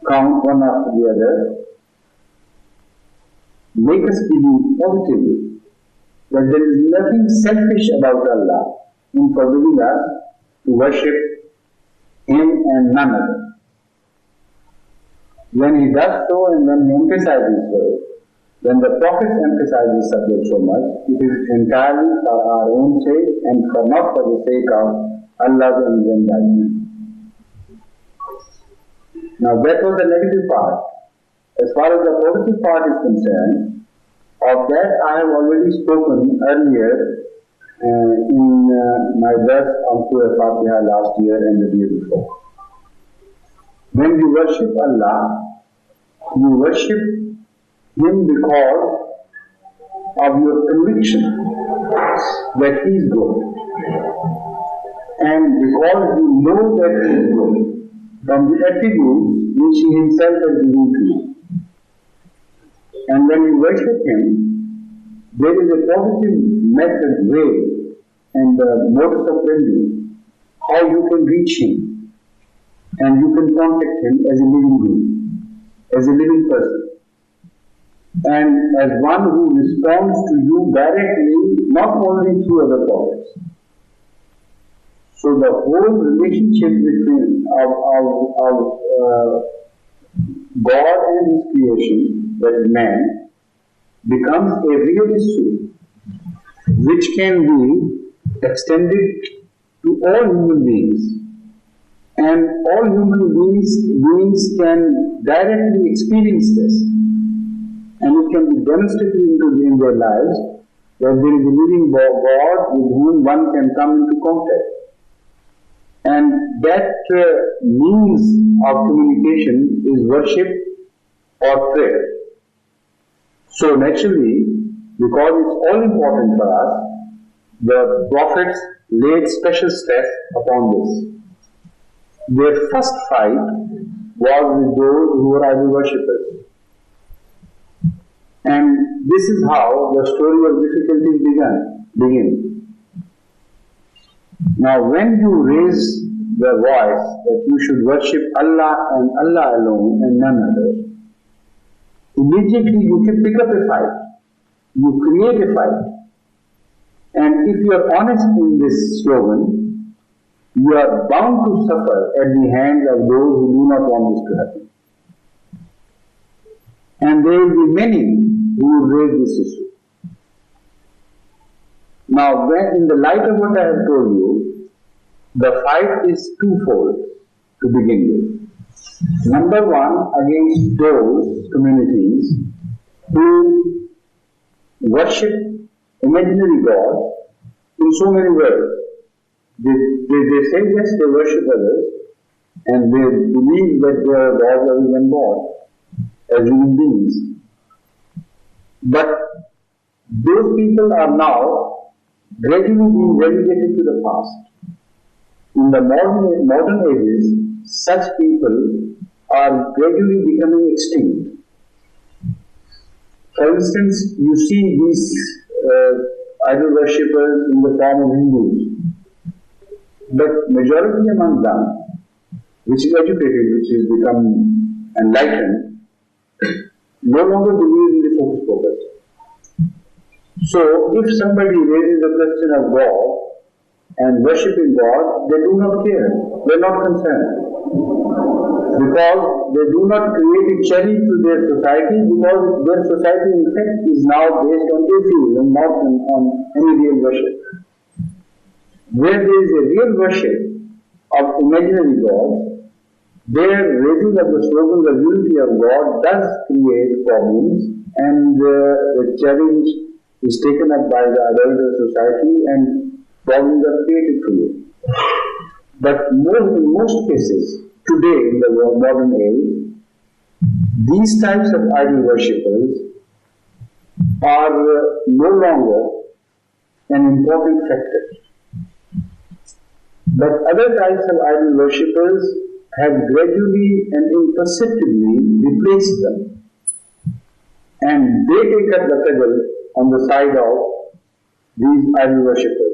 count one after the other, make us believe positively that there is nothing selfish about Allah in forbidding us to worship Him and none other. When He does so and when He emphasizes so, when the Prophet emphasizes subject so much, it is entirely for our own sake and not for the sake of Allah's enlightenment. Now that was the negative part. As far as the positive part is concerned, of that I have already spoken earlier in my verse on Surah Fatiha last year and the year before. When you worship Allah, you worship Him because of your conviction that He is good, and because you know that He is good from the attributes which He Himself has given to you. And when you worship Him, there is a positive method, way, and the modus operandi, how you can reach Him, and you can contact Him as a living being, as a living person, and as one who responds to you directly, not only through other prophets. So the whole relationship between of God and His creation, that is man, becomes a real issue which can be extended to all human beings. And all human beings can directly experience this. And it can be demonstrated in their lives that there is a living God with whom one can come into contact. And that means of communication is worship or prayer. So naturally, because it's all important for us, the prophets laid special stress upon this. Their first fight was with those who were idol worshippers. And this is how the story of difficulties begin. Now when you raise the voice that you should worship Allah and Allah alone and none other, immediately you can pick up a fight. You create a fight. And if you are honest in this slogan, you are bound to suffer at the hands of those who do not want this to happen. And there will be many who will raise this issue. Now, in the light of what I have told you, the fight is twofold to begin with. Number one, against those communities who worship imaginary gods in so many ways. They say yes, they worship others, and they believe that they are gods other than God, as human beings. But those people are now gradually being relegated to the past. In the modern ages, such people are gradually becoming extinct. For instance, you see these idol worshippers in the form of Hindus. But majority among them, which is educated, which has become enlightened, no longer believes in the focus purpose. So, if somebody raises a question of God and worshipping God, they do not care. They are not concerned. Because they do not create a challenge to their society, because their society in fact is now based on atheism and not on any real worship. Where there is a real worship of imaginary gods, their raising of the slogan of unity of God does create problems, and the challenge is taken up by the adult society and problems are created for you. But in most cases, today in the modern age, these types of idol worshippers are no longer an important factor. But other types of idol worshippers have gradually and imperceptibly replaced them. And they take up the cudgel on the side of these idol worshippers.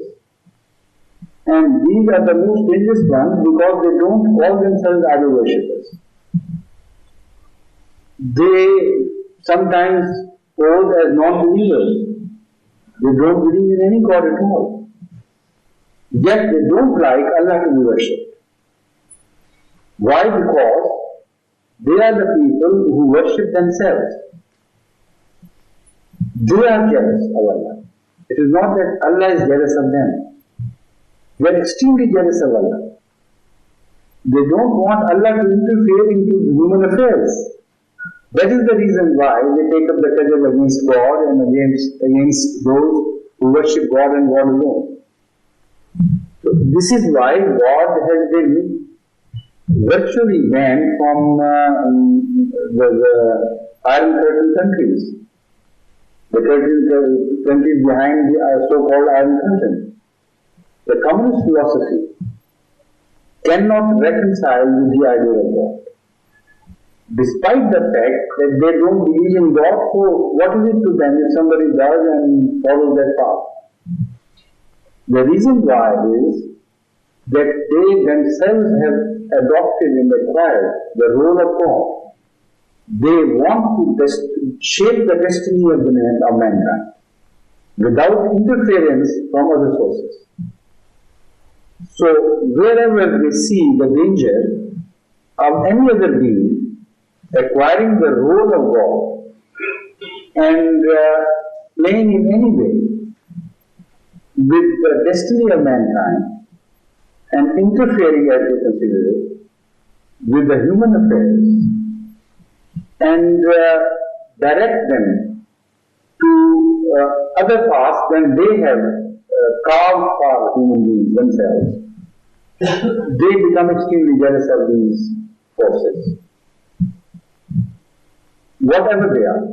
And these are the most dangerous ones because they don't call themselves idol worshippers. They sometimes pose as non-believers. They don't believe in any God at all. Yet they don't like Allah to be worshipped. Why? Because they are the people who worship themselves. They are jealous of Allah. It is not that Allah is jealous of them. They are extremely jealous of Allah. They don't want Allah to interfere into human affairs. That is the reason why they take up the cudgel against God and against those who worship God and God alone. So this is why God has been virtually banned from the Iron Curtain countries. The countries behind the so-called Iron Curtain. The communist philosophy cannot reconcile with the idea of God. Despite the fact that they don't believe in God, so what is it to them if somebody does and follows that path? The reason why is that they themselves have adopted and acquired the role of God. They want to shape the destiny of mankind without interference from other sources. So wherever they see the danger of any other being acquiring the role of God and playing in any way with the destiny of mankind and interfering, as they consider it, with the human affairs and direct them to other paths than they have carved for human beings themselves, they become extremely jealous of these forces, whatever they are.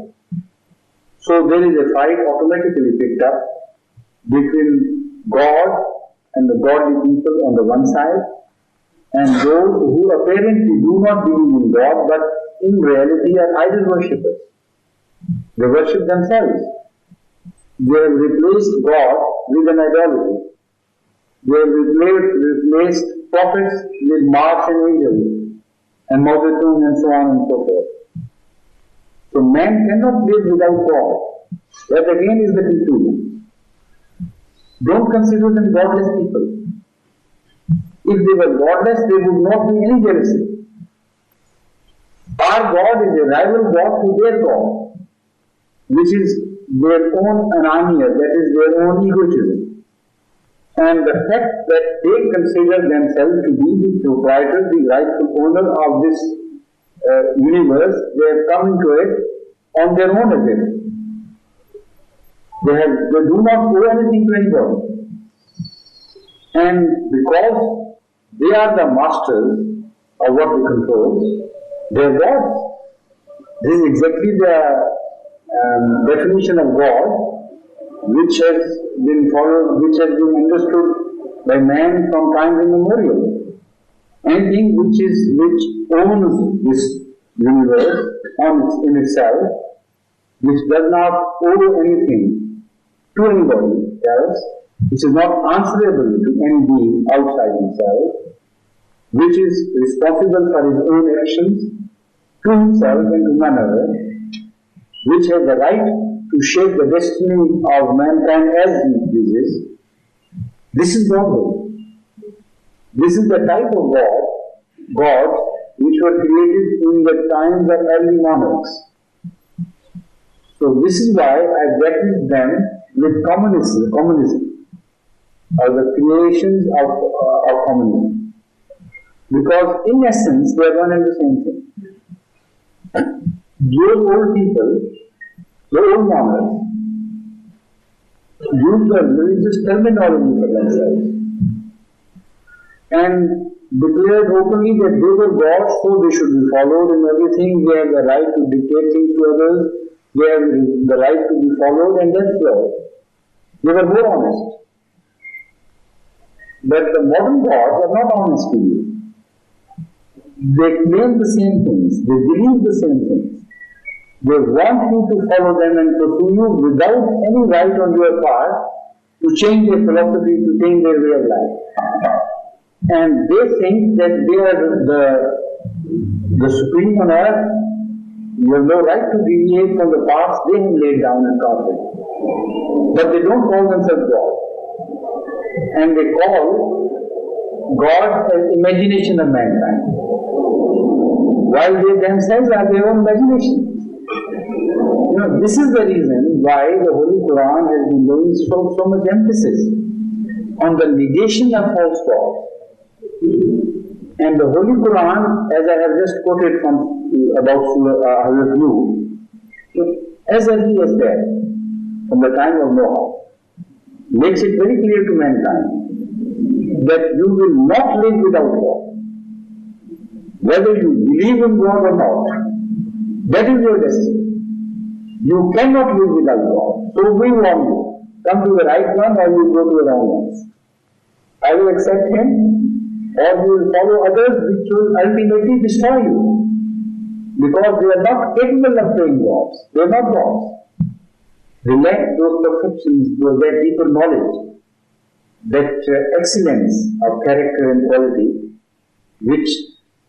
So there is a fight automatically picked up between God and the godly people on the one side, and those who apparently do not believe in God, but in reality are idol worshippers. They worship themselves. They have replaced God with an idolatry. They have replaced prophets with Mars and angels, and Moses and so on and so forth. So man cannot live without God. That again is the conclusion. Don't consider them godless people. If they were godless, there would not be any jealousy. Our God is a rival God to their God, which is their own ananya, that is their own egotism. And the fact that they consider themselves to be the proprietor, the rightful owner of this universe, they have come into it on their own as if. They do not owe anything to anybody. And because they are the masters of what they control, they are gods. This is exactly the definition of God which has been followed, which has been understood by man from time immemorial. Anything which owns this universe in itself, which does not owe anything to anybody else, which is not answerable to any being outside himself, which is responsible for his own actions to himself and to none other, which has the right to shape the destiny of mankind as he pleases. This is Godhood. This is the type of gods which were created in the times of early monarchs. So this is why I bracketed them with communism, or the creations of communism. Because in essence, they are one and the same thing. Those old people, the old monarchs, use the religious terminology for themselves and declared openly that they were gods, so they should be followed in everything. They have the right to dictate things to others. They have the right to be followed, and that's all. They were more honest. But the modern gods are not honest to you. They claim the same things. They believe the same things. They want you to follow them and pursue you without any right on your part to change their philosophy, to change their way of life. And they think that they are the supreme on earth. You have no right to deviate from the paths they have laid down and carved. But they don't call themselves God. And they call God as imagination of mankind, while they themselves are their own imagination. This is the reason why the Holy Quran has been laying so much emphasis on the negation of false gods. And the Holy Quran, as I have just quoted from about Hazrat Mirza, as early as that, from the time of Noah, makes it very clear to mankind that you will not live without God. Whether you believe in God or not, that is your destiny. You cannot live without God. So we warn you, come to the right one or you go to the wrong ones. I will accept him, or you will follow others which will ultimately destroy you. Because they are not capable of playing gods. They are not gods. They lack those perfections, that deeper knowledge, that excellence of character and quality, which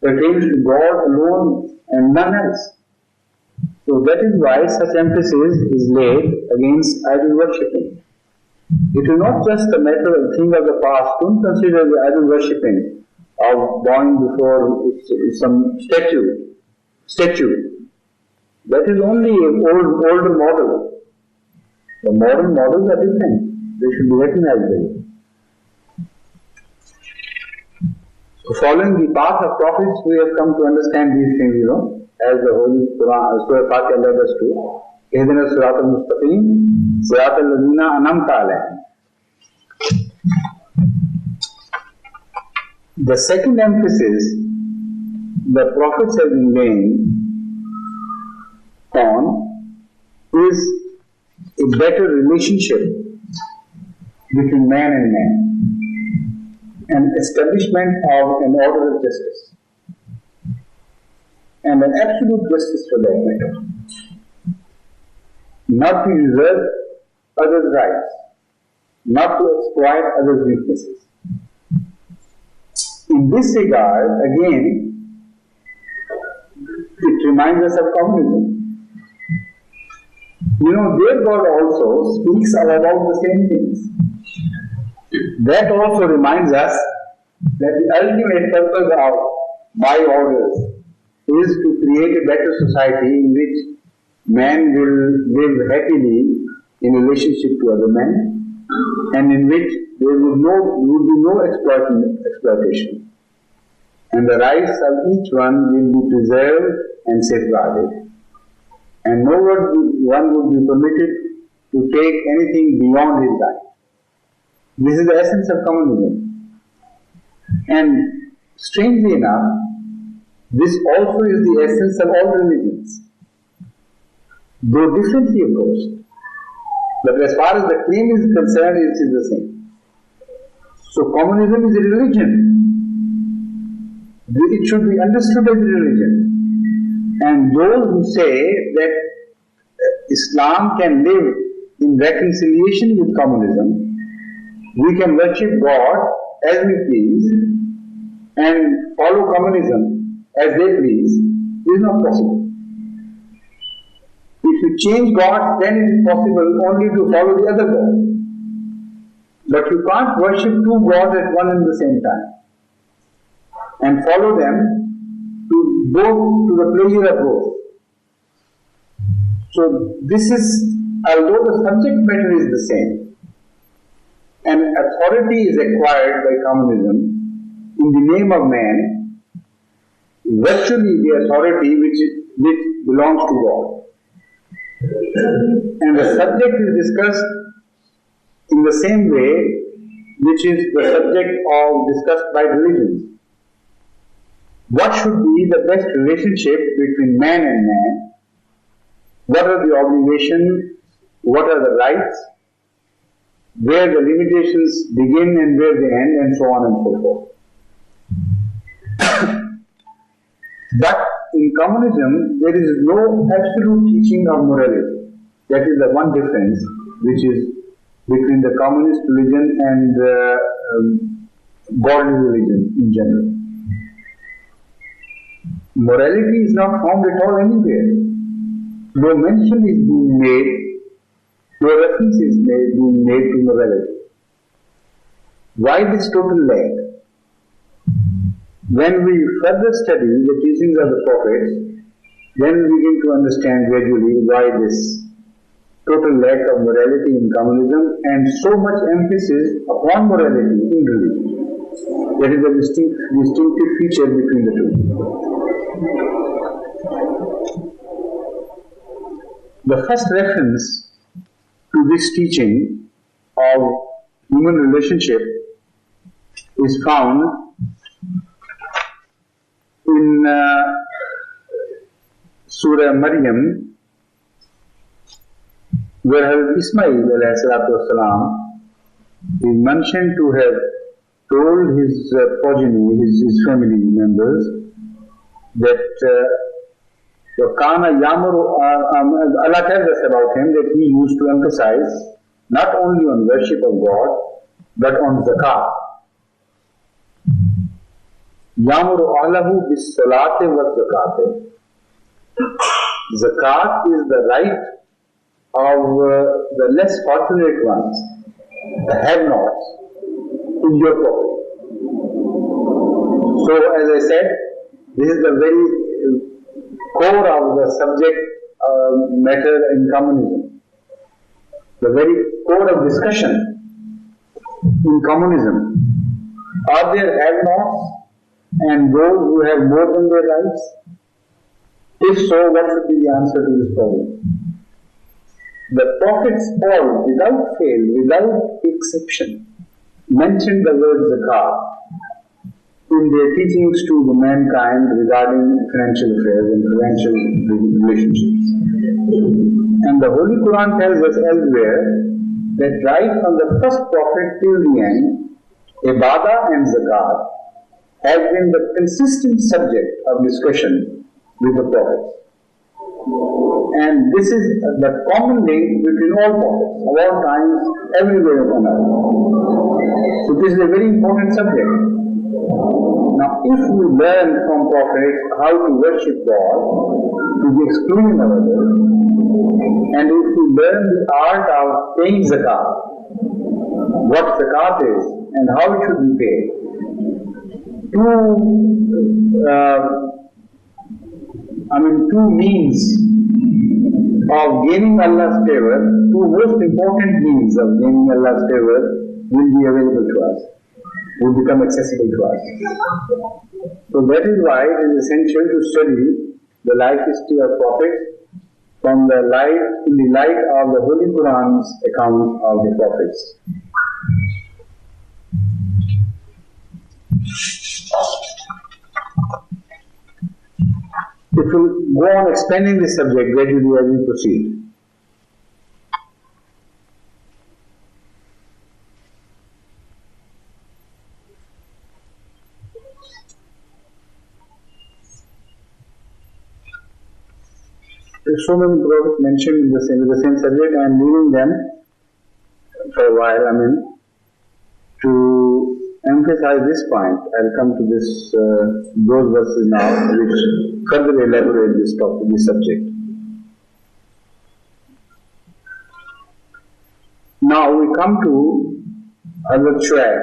pertains to God alone and none else. So that is why such emphasis is laid against idol worshipping. It is not just a matter of thing of the past. Don't consider the idol worshipping of bowing before some statue. That is only an older model. The modern models are different. They should be recognized by you. So following the path of prophets, we have come to understand these things, as the Holy Quran, Surah Fatiha led us to. Ihdina Siratal Mustaqim, Siratal Ladina Anamta Alayhim. The second emphasis the prophets have been laying on is a better relationship between man and man, an establishment of an order of justice, and an absolute justice for that matter, not to usurp others' rights, not to exploit others' weaknesses. In this regard, again, it reminds us of communism. Their God also speaks about the same things. That also reminds us that the ultimate purpose of my orders is to create a better society in which man will live happily in relationship to other men, and in which there would be no exploitation, and the rights of each one will be preserved and safeguarded, and no one would be permitted to take anything beyond his right. This is the essence of communism. And strangely enough, this also is the essence of all religions, though differently approached. But as far as the claim is concerned, it is the same. So communism is a religion. It should be understood as a religion. And those who say that Islam can live in reconciliation with communism, we can worship God as we please and follow communism as they please, is not possible. If you change God, then it is possible only to follow the other God. But you can't worship two gods at one and the same time and follow them to the pleasure of both. So this is, although the subject matter is the same, and authority is acquired by communism in the name of man, virtually the authority which belongs to God. And the subject is discussed in the same way which is the subject discussed by religions. What should be the best relationship between man and man? What are the obligations? What are the rights? Where the limitations begin and where they end, and so on and so forth. But in communism, there is no absolute teaching of morality. That is the one difference which is between the communist religion and godly religion in general. Morality is not found at all anywhere. No mention is being made, no reference is being made to morality. Why this total lack? When we further study the teachings of the prophets, then we begin to understand gradually why this total lack of morality in communism and so much emphasis upon morality in religion. That is a distinctive feature between the two. The first reference to this teaching of human relationship is found in Surah Maryam, where Hazrat Ismail is mentioned to have told his progeny, his family members, that Allah tells us about him that he used to emphasize not only on worship of God, but on zakat. Yamuru ahlahu bis salate wa zakate. Zakat is the right of the less fortunate ones the have-nots, is your property. So, as I said, this is the very core of the subject matter in communism. The very core of discussion in communism. Are there have-nots and those who have more than their rights? If so, what should be the answer to this problem? The prophets all, without fail, without exception, mentioned the word zakat in their teachings to the mankind regarding financial affairs and financial relationships. And the Holy Quran tells us elsewhere that right from the first prophet till the end, ibadah and zakat have been the consistent subject of discussion with the prophets. And this is the common link between all prophets, of all times, everywhere on earth. So this is a very important subject. Now, if we learn from prophets how to worship God to the exclusion of others, and if we learn the art of paying zakat, what zakat is and how it should be paid, two means of gaining Allah's favor, two most important means of gaining Allah's favor will be available to us, will become accessible to us. So that is why it is essential to study the life history of prophets in the light of the Holy Quran's account of the prophets. It will go on expanding this subject gradually as we proceed. There are so many prophets mentioned with the same subject. I am leaving them for a while, to emphasize this point. I'll come to those verses now, which further elaborate this subject. Now we come to Hazrat Shuaib,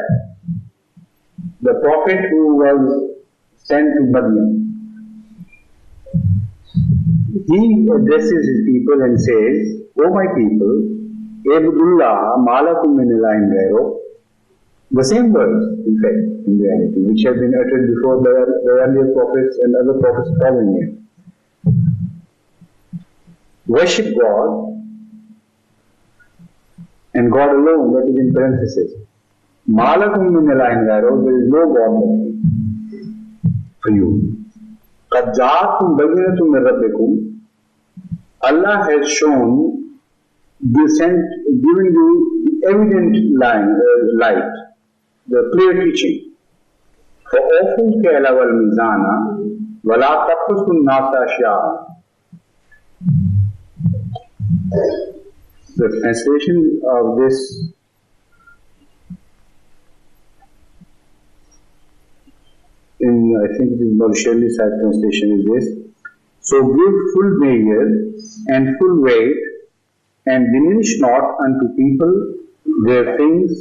the prophet who was sent to Madian. He addresses his people and says, "O my people, Abdullah malakum min ilahin ghayruh." The same words, in fact, in reality, which have been uttered before by the earlier prophets and other prophets following him. Worship God and God alone, that is in parenthesis. Malakum min ilahin ghayruh, there is no God but He for you. Qad ja'akum bayyinatun min rabbikum. Allah has given you the evident light, the clear teaching. فَأَوْفُوا الْكَيْلَ وَالْمِيزَانَ وَلَا تَقْصُوا النَّاسَ أَشْيَاءَ. The translation of this I think it is Bolshevik side translation is this. So give full measure and full weight, and diminish not unto people their things,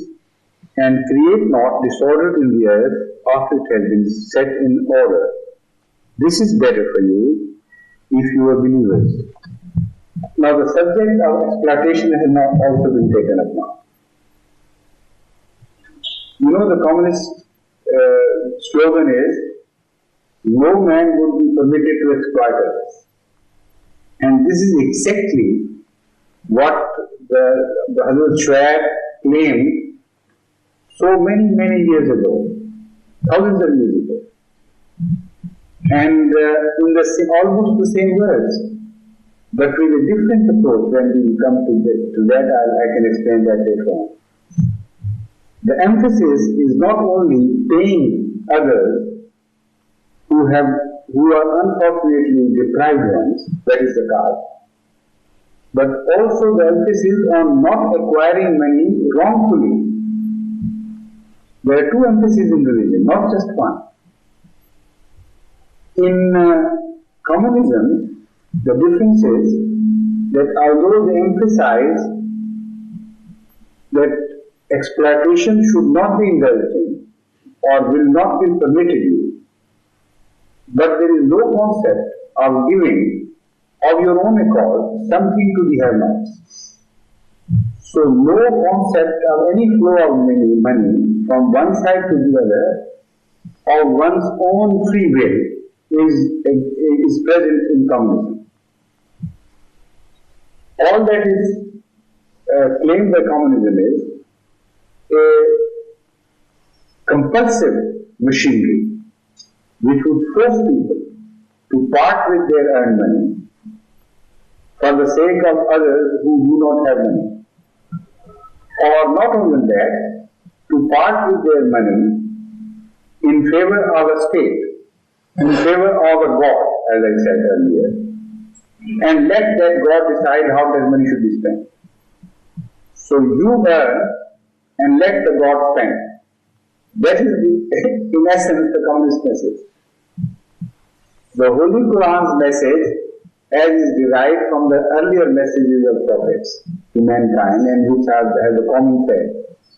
and create not disorder in the earth after it has been set in order. This is better for you if you are believers. Now the subject of exploitation has not also been taken up now. You know, the communist slogan is, no man would be permitted to exploit others. And this is exactly what the Hazrat Shuaib claimed so many years ago, thousands of years ago. And in almost the same words, but with a different approach. When we come to that, I can explain that later on. The emphasis is not only paying others who are unfortunately deprived ones, that is the cause, but also the emphasis on not acquiring money wrongfully. There are two emphases in religion, not just one. In communism, the difference is that although they emphasize that exploitation should not be indulged in or will not be permitted you. But there is no concept of giving of your own accord something to the have-nots. So no concept of any flow of money from one side to the other of one's own free will is present in communism. All that is claimed by communism is a compulsive machinery which would force people to part with their earned money for the sake of others who do not have money. Or not only that, to part with their money in favor of a state, in favor of a God, as I said earlier, and let that God decide how that money should be spent. So you earn and let the God spend. That is, in essence, the communist message. The Holy Quran's message, as is derived from the earlier messages of prophets to mankind and which have a common thread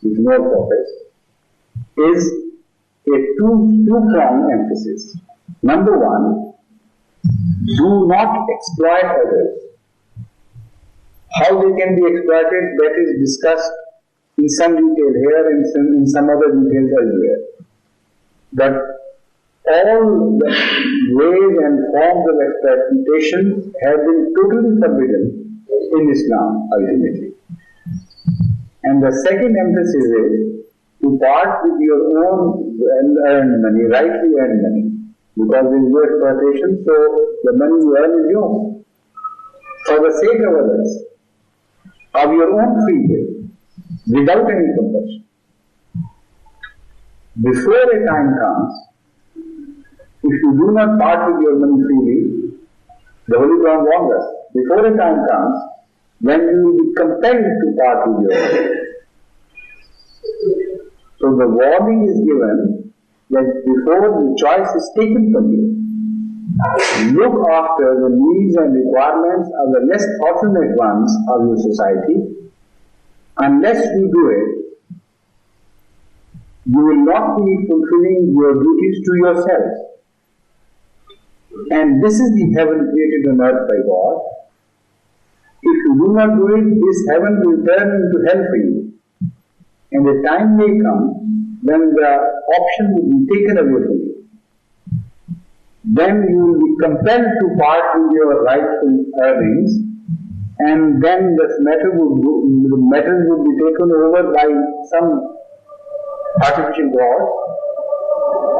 with more prophets, is a two-pronged emphasis. Number one, do not exploit others. How they can be exploited, that is discussed in some detail here and in some other details elsewhere. But all the ways and forms of exploitation have been totally forbidden in Islam, ultimately. And the second emphasis is to part with your own well-earned money, rightly earned money, because there is no exploitation, so the money you earn is yours, for the sake of others, of your own free will, without any compulsion. Before a time comes, if you do not part with your money freely, the Holy Quran warns us, before a time comes, when you will be compelled to part with your money. So the warning is given that before the choice is taken from you, look after the needs and requirements of the less fortunate ones of your society. Unless you do it, you will not be fulfilling your duties to yourselves. And this is the heaven created on earth by God. If you do not do it, this heaven will turn into hell for you. And the time may come when the option will be taken away from you. Then you will be compelled to part with your rightful earnings, and then the matters would be taken over by some artificial god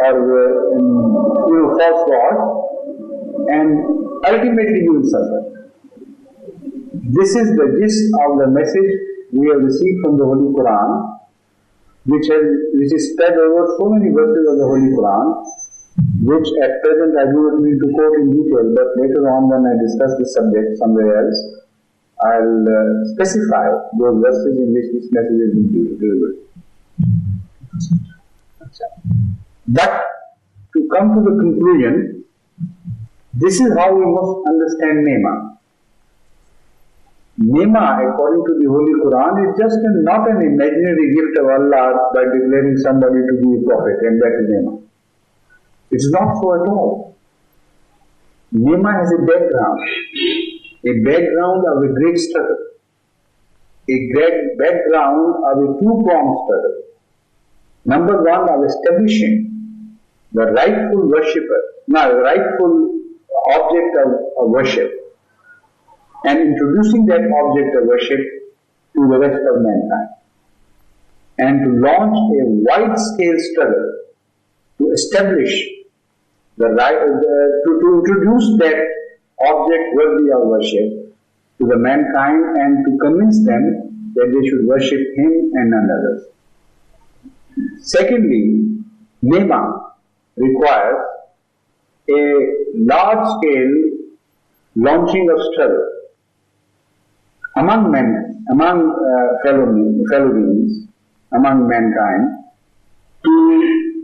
or false god, and ultimately you will suffer. This is the gist of the message we have received from the Holy Quran, which is spread over so many verses of the Holy Quran, which at present I do not need to quote in detail, but later on when I discuss this subject somewhere else, I'll specify those verses in which this message is being delivered. But to come to the conclusion, this is how we must understand Nema. Nema, according to the Holy Quran, is just not an imaginary gift of Allah by declaring somebody to be a prophet, and that is Nema. It's not so at all. Nema has a background of a great struggle, a great background of a two-pronged struggle. Number one, of establishing the rightful worshipper, the rightful object of worship, and introducing that object of worship to the rest of mankind, and to launch a wide-scale struggle to establish to introduce that object worthy of worship to the mankind and to convince them that they should worship him and none others. Secondly, Nema requires a large-scale launching of struggle among men, among fellow beings, among mankind, to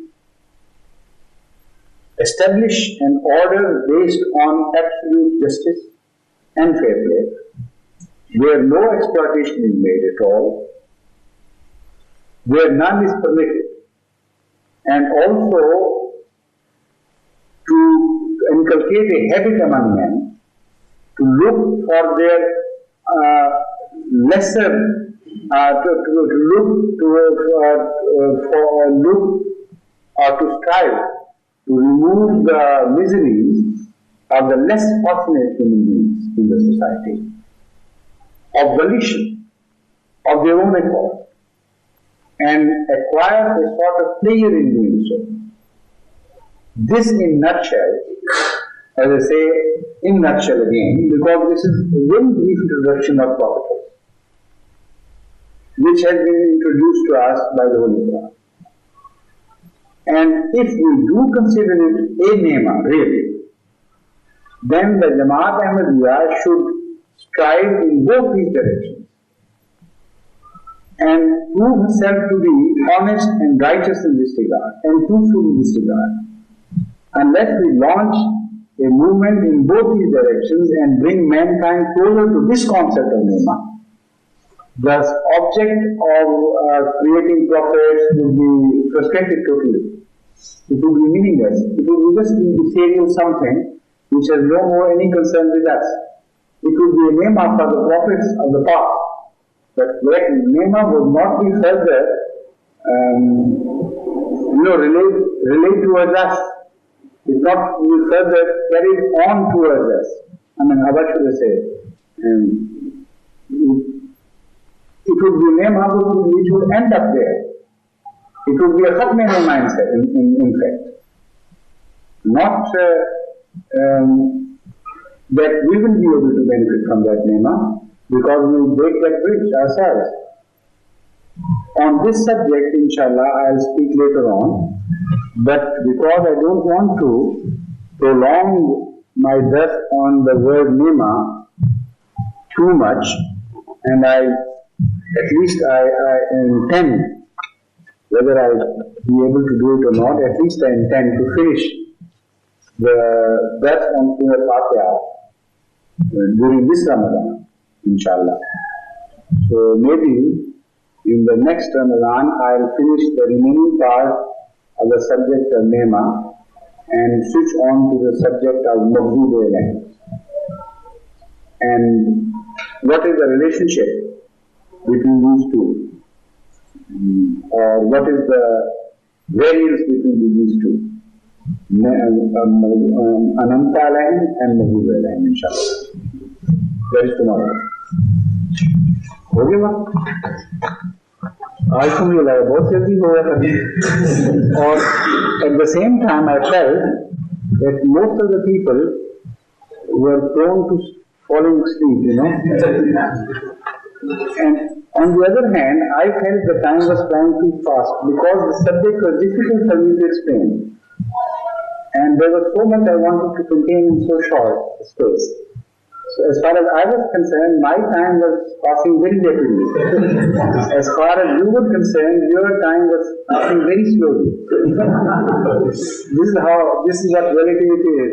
establish an order based on absolute justice and fair play, where no exploitation is made at all, where none is permitted, and also to inculcate a habit among men to look for their lesser, to strive to remove the miseries of the less fortunate human beings in the society, of volition, of their own accord, and acquire a sort of pleasure in doing so. This in nutshell, as I say, in nutshell again, because this is a very brief introduction of prophethood, which has been introduced to us by the Holy Quran. And if we do consider it a nema, really, then the Jamaat Ahmadiyya should strive in both these directions and prove herself to be honest and righteous in this regard and truthful in this regard. Unless we launch a movement in both these directions and bring mankind closer to this concept of nema, the object of creating prophets would be frustrated totally. It would be meaningless. It would be just ethereal something which has no more any concern with us. It would be a nema for the prophets of the past. But that nema would not be further, relate towards us. It not be further carried on towards us. I mean, how should I say? It would be a nema which would end up there. It would be a khatme mindset, in fact. Not that we will be able to benefit from that nema, because we will break that bridge ourselves. On this subject, inshallah, I will speak later on, but because I don't want to prolong my breath on the word nema too much, and I intend, whether I be able to do it or not, at least I intend to finish the breath on Surah Fatiha during this Ramadan, inshallah. So maybe in the next Ramadan I will finish the remaining part of the subject of nema and switch on to the subject of Maghdubi alayhim. And what is the relationship between these two? Or what is the variance between these two? Ananta alayhim and Maghdubi alayhim, inshallah. That is tomorrow. हो गया आज तो मुझे लगा बहुत जल्दी हो गया था और at the same time I felt that most of the people were prone to falling asleep, and on the other hand I felt the time was flying too fast because the subject was difficult for me to explain and there was so much I wanted to contain in so short a space. So as far as I was concerned, my time was passing very rapidly. As far as you were concerned, your time was passing very slowly. This is what relativity is.